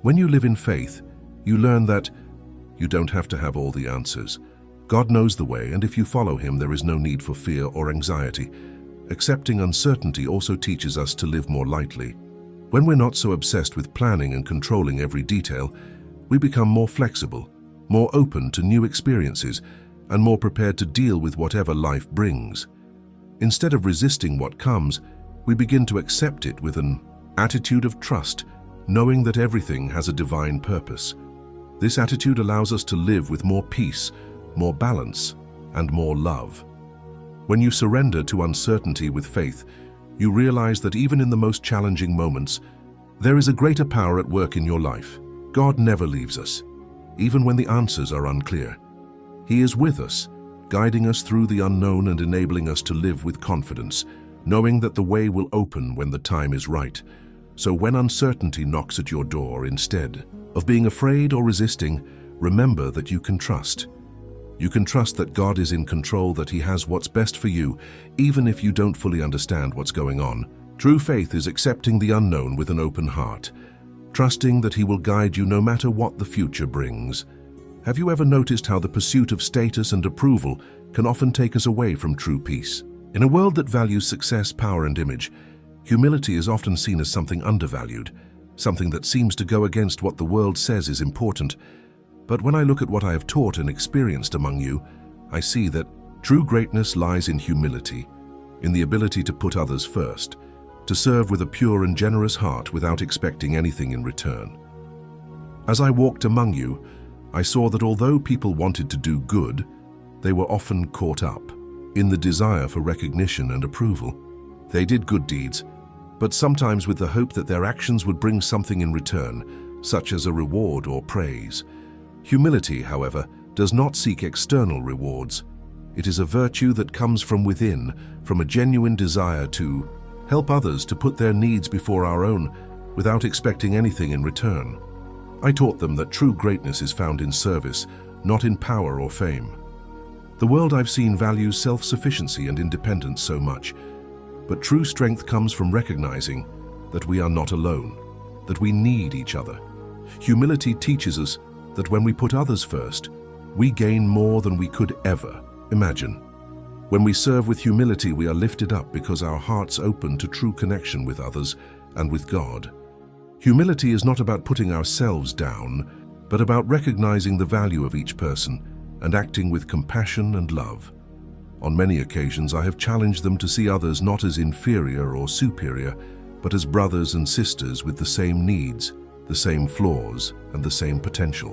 When you live in faith, you learn that you don't have to have all the answers. God knows the way, and if you follow Him, there is no need for fear or anxiety. Accepting uncertainty also teaches us to live more lightly. When we're not so obsessed with planning and controlling every detail, we become more flexible, more open to new experiences, and more prepared to deal with whatever life brings. Instead of resisting what comes, we begin to accept it with an attitude of trust, knowing that everything has a divine purpose. This attitude allows us to live with more peace, more balance, and more love. When you surrender to uncertainty with faith, you realize that even in the most challenging moments, there is a greater power at work in your life. God never leaves us, even when the answers are unclear. He is with us, guiding us through the unknown and enabling us to live with confidence, knowing that the way will open when the time is right. So when uncertainty knocks at your door, instead of being afraid or resisting, remember that you can trust. You can trust that God is in control, that He has what's best for you, even if you don't fully understand what's going on. True faith is accepting the unknown with an open heart, trusting that He will guide you no matter what the future brings. Have you ever noticed how the pursuit of status and approval can often take us away from true peace? In a world that values success, power, and image, humility is often seen as something undervalued, something that seems to go against what the world says is important. But when I look at what I have taught and experienced among you, I see that true greatness lies in humility, in the ability to put others first, to serve with a pure and generous heart without expecting anything in return. As I walked among you, I saw that although people wanted to do good, they were often caught up in the desire for recognition and approval. They did good deeds, but sometimes with the hope that their actions would bring something in return, such as a reward or praise. Humility, however, does not seek external rewards. It is a virtue that comes from within, from a genuine desire to help others, to put their needs before our own, without expecting anything in return. I taught them that true greatness is found in service, not in power or fame. The world I've seen values self-sufficiency and independence so much, but true strength comes from recognizing that we are not alone, that we need each other. Humility teaches us that when we put others first, we gain more than we could ever imagine. When we serve with humility, we are lifted up because our hearts open to true connection with others and with God. Humility is not about putting ourselves down, but about recognizing the value of each person and acting with compassion and love. On many occasions, I have challenged them to see others not as inferior or superior, but as brothers and sisters with the same needs, the same flaws, and the same potential.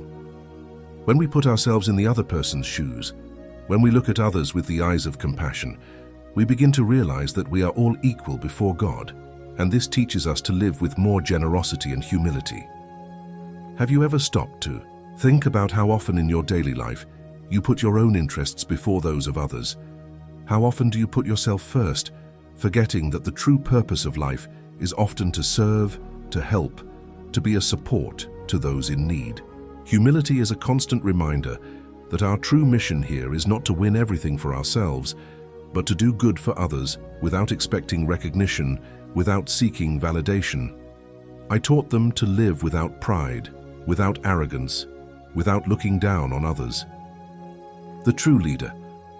When we put ourselves in the other person's shoes, when we look at others with the eyes of compassion, we begin to realize that we are all equal before God, and this teaches us to live with more generosity and humility. Have you ever stopped to think about how often in your daily life you put your own interests before those of others? How often do you put yourself first, forgetting that the true purpose of life is often to serve, to help, to be a support to those in need? Humility is a constant reminder that our true mission here is not to win everything for ourselves, but to do good for others without expecting recognition, without seeking validation. I taught them to live without pride, without arrogance, without looking down on others. The true leader,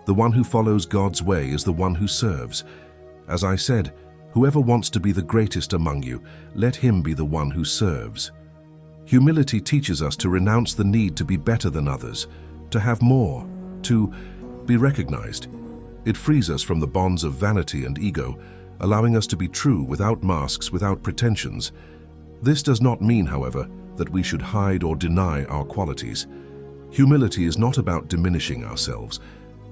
the one who follows God's way, is the one who serves. As I said, whoever wants to be the greatest among you, let him be the one who serves. Humility teaches us to renounce the need to be better than others, to have more, to be recognized. It frees us from the bonds of vanity and ego, allowing us to be true without masks, without pretensions. This does not mean, however, that we should hide or deny our qualities. Humility is not about diminishing ourselves,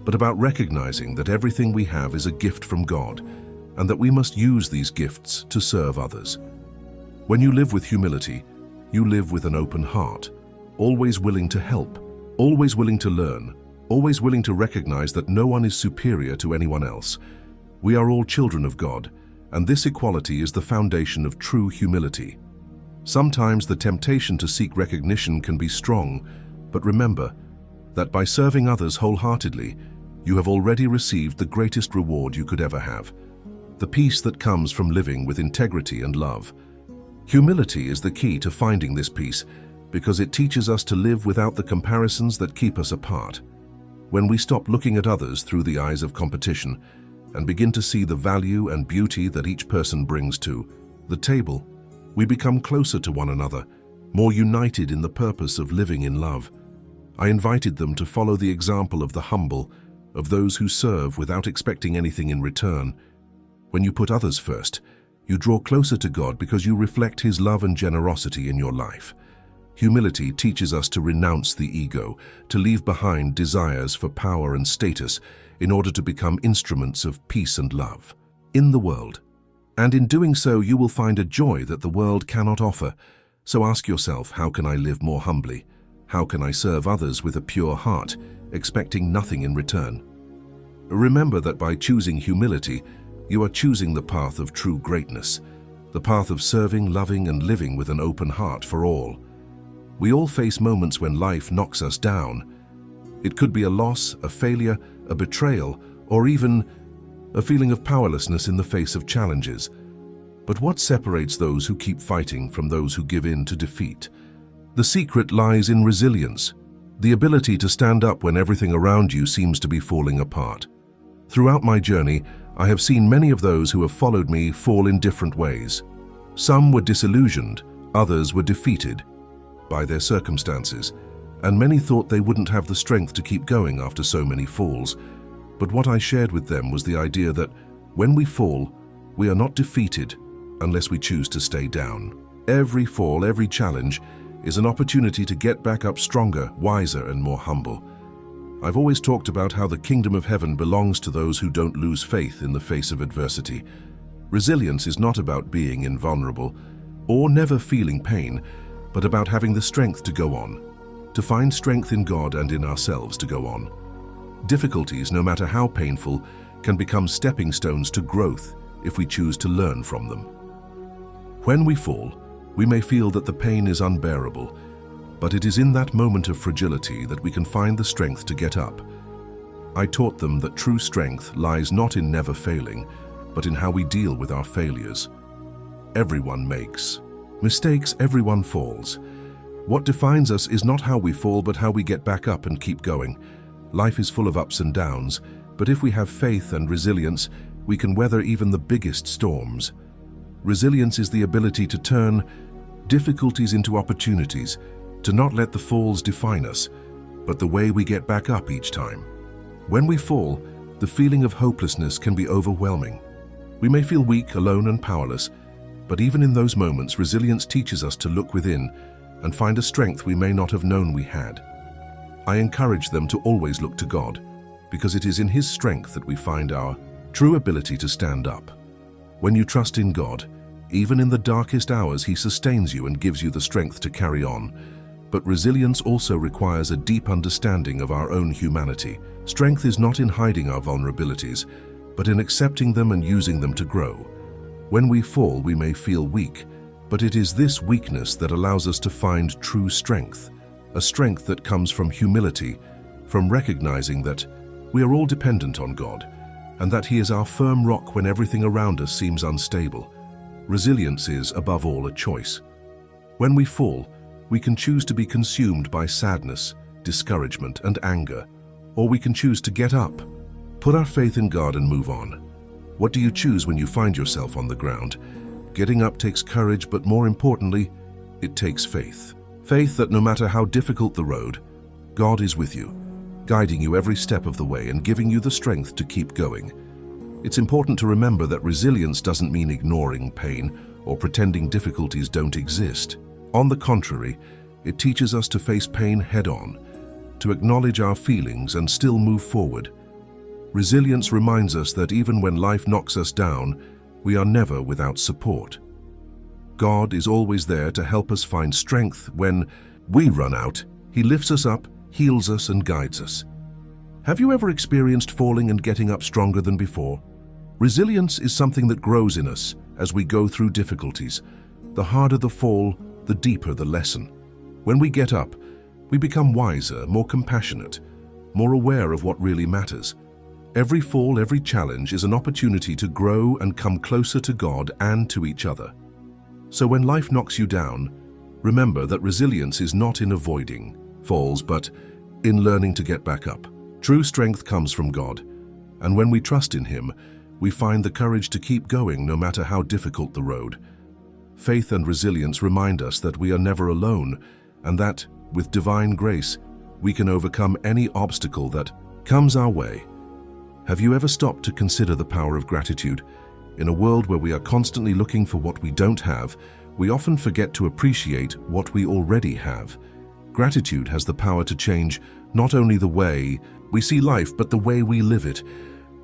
but about recognizing that everything we have is a gift from God, and that we must use these gifts to serve others. When you live with humility, you live with an open heart, always willing to help, always willing to learn, always willing to recognize that no one is superior to anyone else. We are all children of God, and this equality is the foundation of true humility. Sometimes the temptation to seek recognition can be strong, but remember that by serving others wholeheartedly, you have already received the greatest reward you could ever have, the peace that comes from living with integrity and love. Humility is the key to finding this peace because it teaches us to live without the comparisons that keep us apart. When we stop looking at others through the eyes of competition and begin to see the value and beauty that each person brings to the table, we become closer to one another, more united in the purpose of living in love. I invited them to follow the example of the humble, of those who serve without expecting anything in return. When you put others first, you draw closer to God because you reflect His love and generosity in your life. Humility teaches us to renounce the ego, to leave behind desires for power and status in order to become instruments of peace and love in the world. And in doing so, you will find a joy that the world cannot offer. So ask yourself, how can I live more humbly? How can I serve others with a pure heart, expecting nothing in return? Remember that by choosing humility, you are choosing the path of true greatness, the path of serving, loving, and living with an open heart for all. We all face moments when life knocks us down. It could be a loss, a failure, a betrayal, or even a feeling of powerlessness in the face of challenges. But what separates those who keep fighting from those who give in to defeat? The secret lies in resilience, the ability to stand up when everything around you seems to be falling apart. Throughout my journey, I have seen many of those who have followed me fall in different ways. Some were disillusioned, others were defeated by their circumstances, and many thought they wouldn't have the strength to keep going after so many falls. But what I shared with them was the idea that when we fall, we are not defeated unless we choose to stay down. Every fall, every challenge is an opportunity to get back up stronger, wiser, and more humble. I've always talked about how the kingdom of heaven belongs to those who don't lose faith in the face of adversity. Resilience is not about being invulnerable or never feeling pain, but about having the strength to go on, to find strength in God and in ourselves to go on. Difficulties, no matter how painful, can become stepping stones to growth if we choose to learn from them. When we fall, we may feel that the pain is unbearable, but it is in that moment of fragility that we can find the strength to get up. I taught them that true strength lies not in never failing, but in how we deal with our failures. Everyone makes mistakes, everyone falls. What defines us is not how we fall, but how we get back up and keep going. Life is full of ups and downs, but if we have faith and resilience, we can weather even the biggest storms. Resilience is the ability to turn difficulties into opportunities, to not let the falls define us, but the way we get back up each time. When we fall, the feeling of hopelessness can be overwhelming. We may feel weak, alone, and powerless, but even in those moments, resilience teaches us to look within and find a strength we may not have known we had. I encourage them to always look to God, because it is in His strength that we find our true ability to stand up. When you trust in God, even in the darkest hours, He sustains you and gives you the strength to carry on. But resilience also requires a deep understanding of our own humanity. Strength is not in hiding our vulnerabilities, but in accepting them and using them to grow. When we fall, we may feel weak, but it is this weakness that allows us to find true strength, a strength that comes from humility, from recognizing that we are all dependent on God, and that He is our firm rock when everything around us seems unstable. Resilience is, above all, a choice. When we fall, we can choose to be consumed by sadness, discouragement, and anger, or we can choose to get up, put our faith in God, and move on. What do you choose when you find yourself on the ground? Getting up takes courage, but more importantly, it takes faith. Faith that no matter how difficult the road, God is with you, guiding you every step of the way and giving you the strength to keep going. It's important to remember that resilience doesn't mean ignoring pain or pretending difficulties don't exist. On the contrary, it teaches us to face pain head-on, to acknowledge our feelings and still move forward. Resilience reminds us that even when life knocks us down, we are never without support. God is always there to help us find strength when we run out. He lifts us up, heals us, and guides us. Have you ever experienced falling and getting up stronger than before? Resilience is something that grows in us as we go through difficulties. The harder the fall, the deeper the lesson. When we get up, we become wiser, more compassionate, more aware of what really matters. Every fall, every challenge is an opportunity to grow and come closer to God and to each other. So when life knocks you down, remember that resilience is not in avoiding falls, but in learning to get back up. True strength comes from God, and when we trust in Him, we find the courage to keep going no matter how difficult the road. Faith and resilience remind us that we are never alone, and that, with divine grace, we can overcome any obstacle that comes our way. Have you ever stopped to consider the power of gratitude? In a world where we are constantly looking for what we don't have, we often forget to appreciate what we already have. Gratitude has the power to change not only the way we see life, but the way we live it.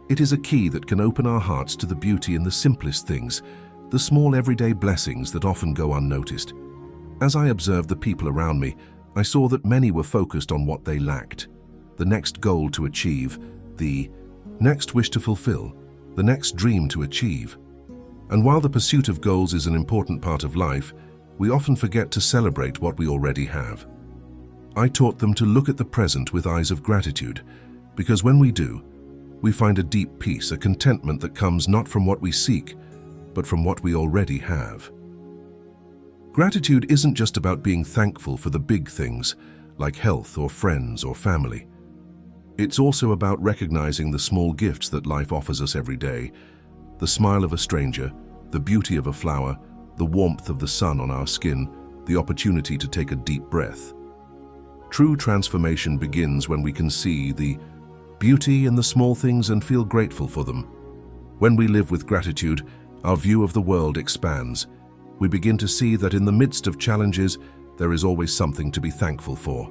It is a key that can open our hearts to the beauty in the simplest things, the small everyday blessings that often go unnoticed. As I observed the people around me, I saw that many were focused on what they lacked, the next goal to achieve, the next wish to fulfill, the next dream to achieve. And while the pursuit of goals is an important part of life, we often forget to celebrate what we already have. I taught them to look at the present with eyes of gratitude, because when we do, we find a deep peace, a contentment that comes not from what we seek, but from what we already have. Gratitude isn't just about being thankful for the big things, like health or friends or family. It's also about recognizing the small gifts that life offers us every day, the smile of a stranger, the beauty of a flower, the warmth of the sun on our skin, the opportunity to take a deep breath. True transformation begins when we can see the beauty in the small things and feel grateful for them. When we live with gratitude, our view of the world expands. We begin to see that in the midst of challenges, there is always something to be thankful for.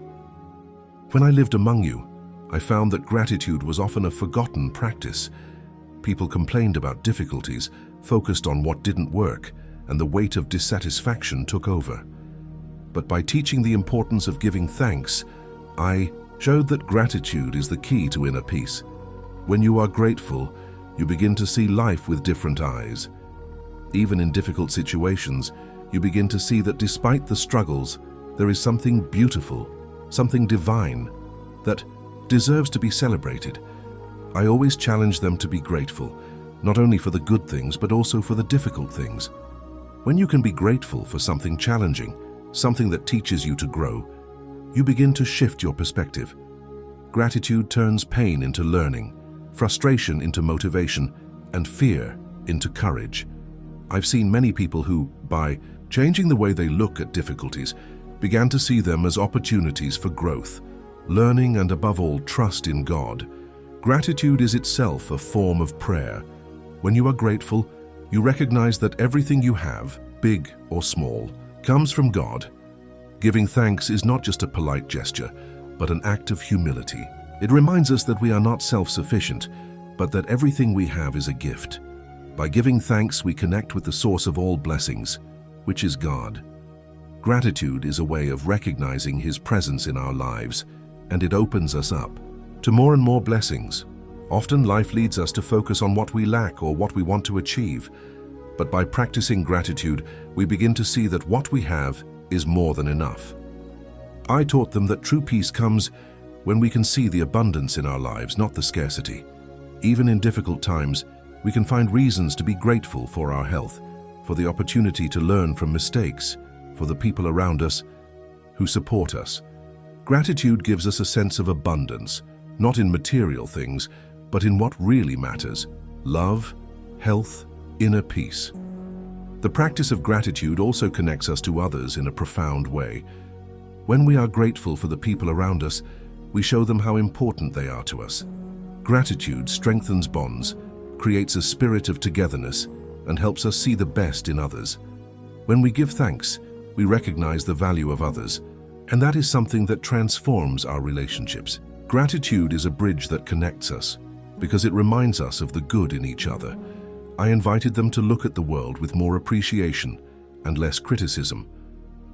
When I lived among you, I found that gratitude was often a forgotten practice. People complained about difficulties, focused on what didn't work, and the weight of dissatisfaction took over. But by teaching the importance of giving thanks, I showed that gratitude is the key to inner peace. When you are grateful, you begin to see life with different eyes. Even in difficult situations, you begin to see that despite the struggles, there is something beautiful, something divine, that deserves to be celebrated. I always challenge them to be grateful, not only for the good things, but also for the difficult things. When you can be grateful for something challenging, something that teaches you to grow, you begin to shift your perspective. Gratitude turns pain into learning, frustration into motivation, and fear into courage. I've seen many people who, by changing the way they look at difficulties, began to see them as opportunities for growth, learning, and above all, trust in God. Gratitude is itself a form of prayer. When you are grateful, you recognize that everything you have, big or small, comes from God. Giving thanks is not just a polite gesture, but an act of humility. It reminds us that we are not self-sufficient, but that everything we have is a gift. By giving thanks, we connect with the source of all blessings, which is God. Gratitude is a way of recognizing His presence in our lives, and it opens us up to more and more blessings. Often life leads us to focus on what we lack or what we want to achieve, but by practicing gratitude, we begin to see that what we have is more than enough. I taught them that true peace comes when we can see the abundance in our lives, not the scarcity. Even in difficult times, we can find reasons to be grateful for our health, for the opportunity to learn from mistakes, for the people around us who support us. Gratitude gives us a sense of abundance, not in material things, but in what really matters: love, health, inner peace. The practice of gratitude also connects us to others in a profound way. When we are grateful for the people around us, we show them how important they are to us. Gratitude strengthens bonds, creates a spirit of togetherness, and helps us see the best in others. When we give thanks, we recognize the value of others, and that is something that transforms our relationships. Gratitude is a bridge that connects us, because it reminds us of the good in each other. I invited them to look at the world with more appreciation and less criticism.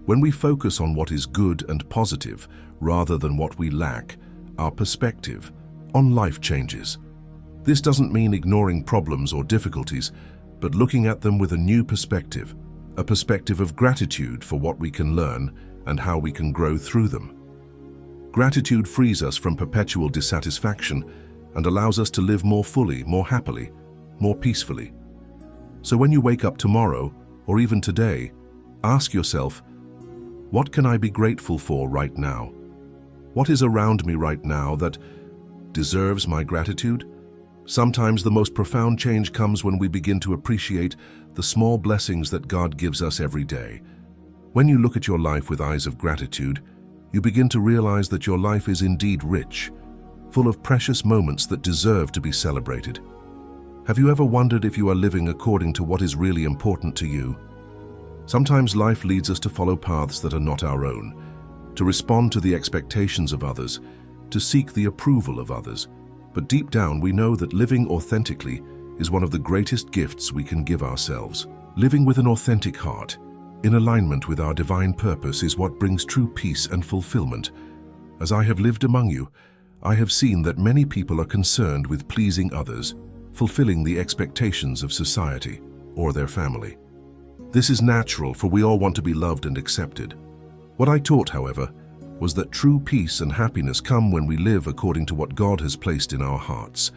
When we focus on what is good and positive rather than what we lack, our perspective on life changes. This doesn't mean ignoring problems or difficulties, but looking at them with a new perspective, a perspective of gratitude for what we can learn and how we can grow through them. Gratitude frees us from perpetual dissatisfaction and allows us to live more fully, more happily, more peacefully. So when you wake up tomorrow, or even today, ask yourself, what can I be grateful for right now? What is around me right now that deserves my gratitude? Sometimes the most profound change comes when we begin to appreciate the small blessings that God gives us every day. When you look at your life with eyes of gratitude, you begin to realize that your life is indeed rich, full of precious moments that deserve to be celebrated. Have you ever wondered if you are living according to what is really important to you? Sometimes life leads us to follow paths that are not our own, to respond to the expectations of others, to seek the approval of others. But deep down, we know that living authentically is one of the greatest gifts we can give ourselves. Living with an authentic heart, in alignment with our divine purpose, is what brings true peace and fulfillment. As I have lived among you, I have seen that many people are concerned with pleasing others, fulfilling the expectations of society or their family. This is natural, for we all want to be loved and accepted. What I taught, however, was that true peace and happiness come when we live according to what God has placed in our hearts.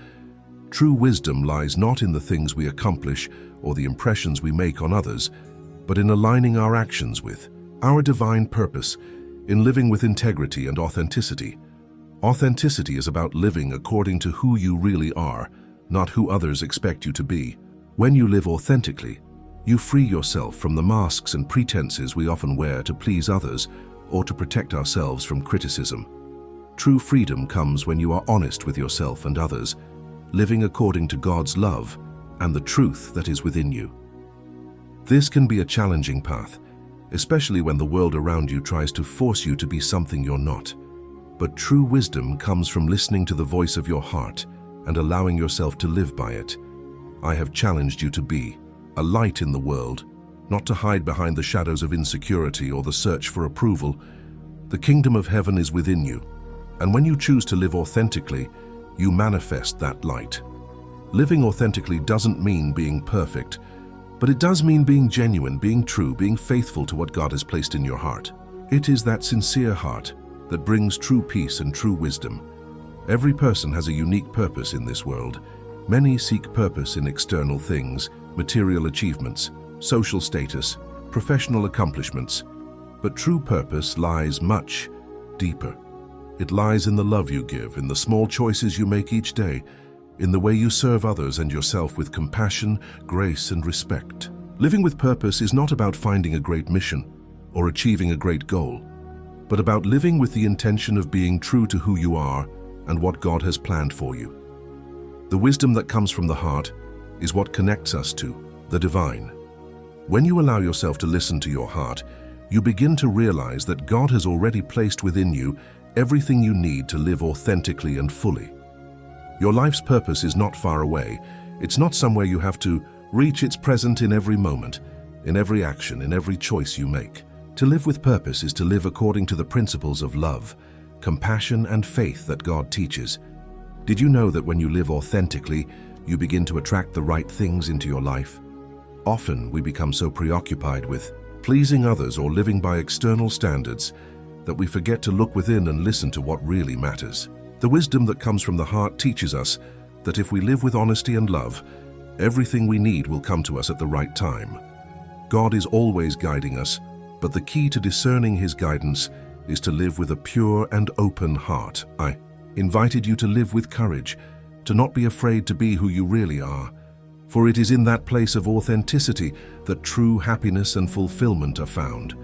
True wisdom lies not in the things we accomplish or the impressions we make on others, but in aligning our actions with our divine purpose, in living with integrity and authenticity. Authenticity is about living according to who you really are, not who others expect you to be. When you live authentically, you free yourself from the masks and pretenses we often wear to please others or to protect ourselves from criticism. True freedom comes when you are honest with yourself and others, living according to God's love and the truth that is within you. This can be a challenging path, especially when the world around you tries to force you to be something you're not. But true wisdom comes from listening to the voice of your heart and allowing yourself to live by it. I have challenged you to be a light in the world, not to hide behind the shadows of insecurity or the search for approval. The kingdom of heaven is within you, and when you choose to live authentically, you manifest that light. Living authentically doesn't mean being perfect, but it does mean being genuine, being true, being faithful to what God has placed in your heart. It is that sincere heart that brings true peace and true wisdom. Every person has a unique purpose in this world. Many seek purpose in external things, material achievements, social status, professional accomplishments. But true purpose lies much deeper. It lies in the love you give, in the small choices you make each day, in the way you serve others and yourself with compassion, grace, and respect. Living with purpose is not about finding a great mission or achieving a great goal, but about living with the intention of being true to who you are and what God has planned for you. The wisdom that comes from the heart is what connects us to the divine. When you allow yourself to listen to your heart, you begin to realize that God has already placed within you everything you need to live authentically and fully. Your life's purpose is not far away. It's not somewhere you have to reach. It's present in every moment, in every action, in every choice you make. To live with purpose is to live according to the principles of love, compassion, and faith that God teaches. Did you know that when you live authentically, you begin to attract the right things into your life? Often we become so preoccupied with pleasing others or living by external standards that we forget to look within and listen to what really matters. The wisdom that comes from the heart teaches us that if we live with honesty and love, everything we need will come to us at the right time. God is always guiding us, but the key to discerning His guidance is to live with a pure and open heart. I invited you to live with courage, to not be afraid to be who you really are, for it is in that place of authenticity that true happiness and fulfillment are found.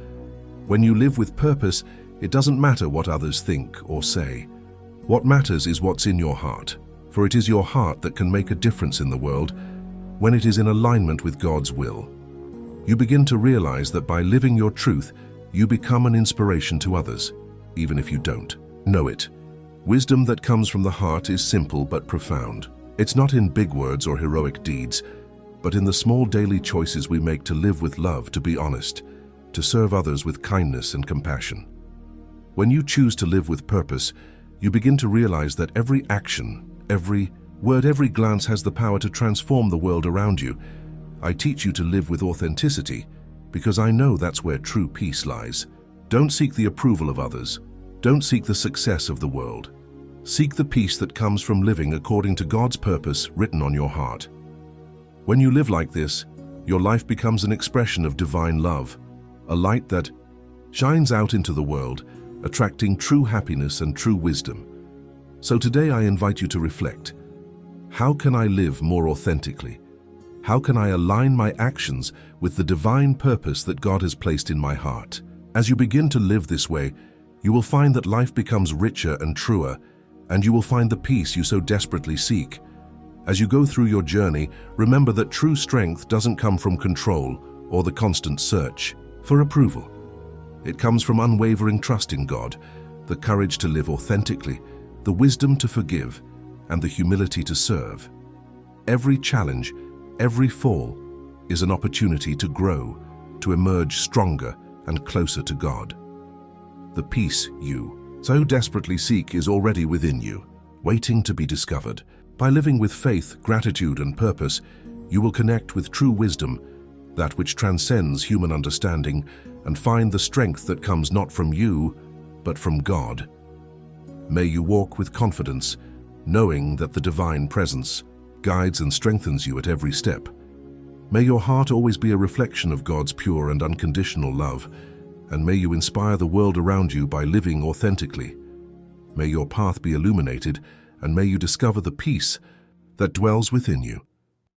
When you live with purpose, it doesn't matter what others think or say. What matters is what's in your heart, for it is your heart that can make a difference in the world when it is in alignment with God's will. You begin to realize that by living your truth, you become an inspiration to others, even if you don't know it. Wisdom that comes from the heart is simple but profound. It's not in big words or heroic deeds, but in the small daily choices we make to live with love, to be honest, to serve others with kindness and compassion. When you choose to live with purpose, you begin to realize that every action, every word, every glance has the power to transform the world around you. I teach you to live with authenticity because I know that's where true peace lies. Don't seek the approval of others. Don't seek the success of the world. Seek the peace that comes from living according to God's purpose written on your heart. When you live like this, your life becomes an expression of divine love, a light that shines out into the world, attracting true happiness and true wisdom. So today I invite you to reflect. How can I live more authentically? How can I align my actions with the divine purpose that God has placed in my heart? As you begin to live this way, you will find that life becomes richer and truer, and you will find the peace you so desperately seek. As you go through your journey, remember that true strength doesn't come from control or the constant search for approval. It comes from unwavering trust in God, the courage to live authentically, the wisdom to forgive, and the humility to serve. Every challenge, every fall, is an opportunity to grow, to emerge stronger and closer to God. The peace you so desperately seek is already within you, waiting to be discovered. By living with faith, gratitude, and purpose, you will connect with true wisdom, that which transcends human understanding, and find the strength that comes not from you, but from God. May you walk with confidence, knowing that the divine presence guides and strengthens you at every step. May your heart always be a reflection of God's pure and unconditional love, and may you inspire the world around you by living authentically. May your path be illuminated, and may you discover the peace that dwells within you.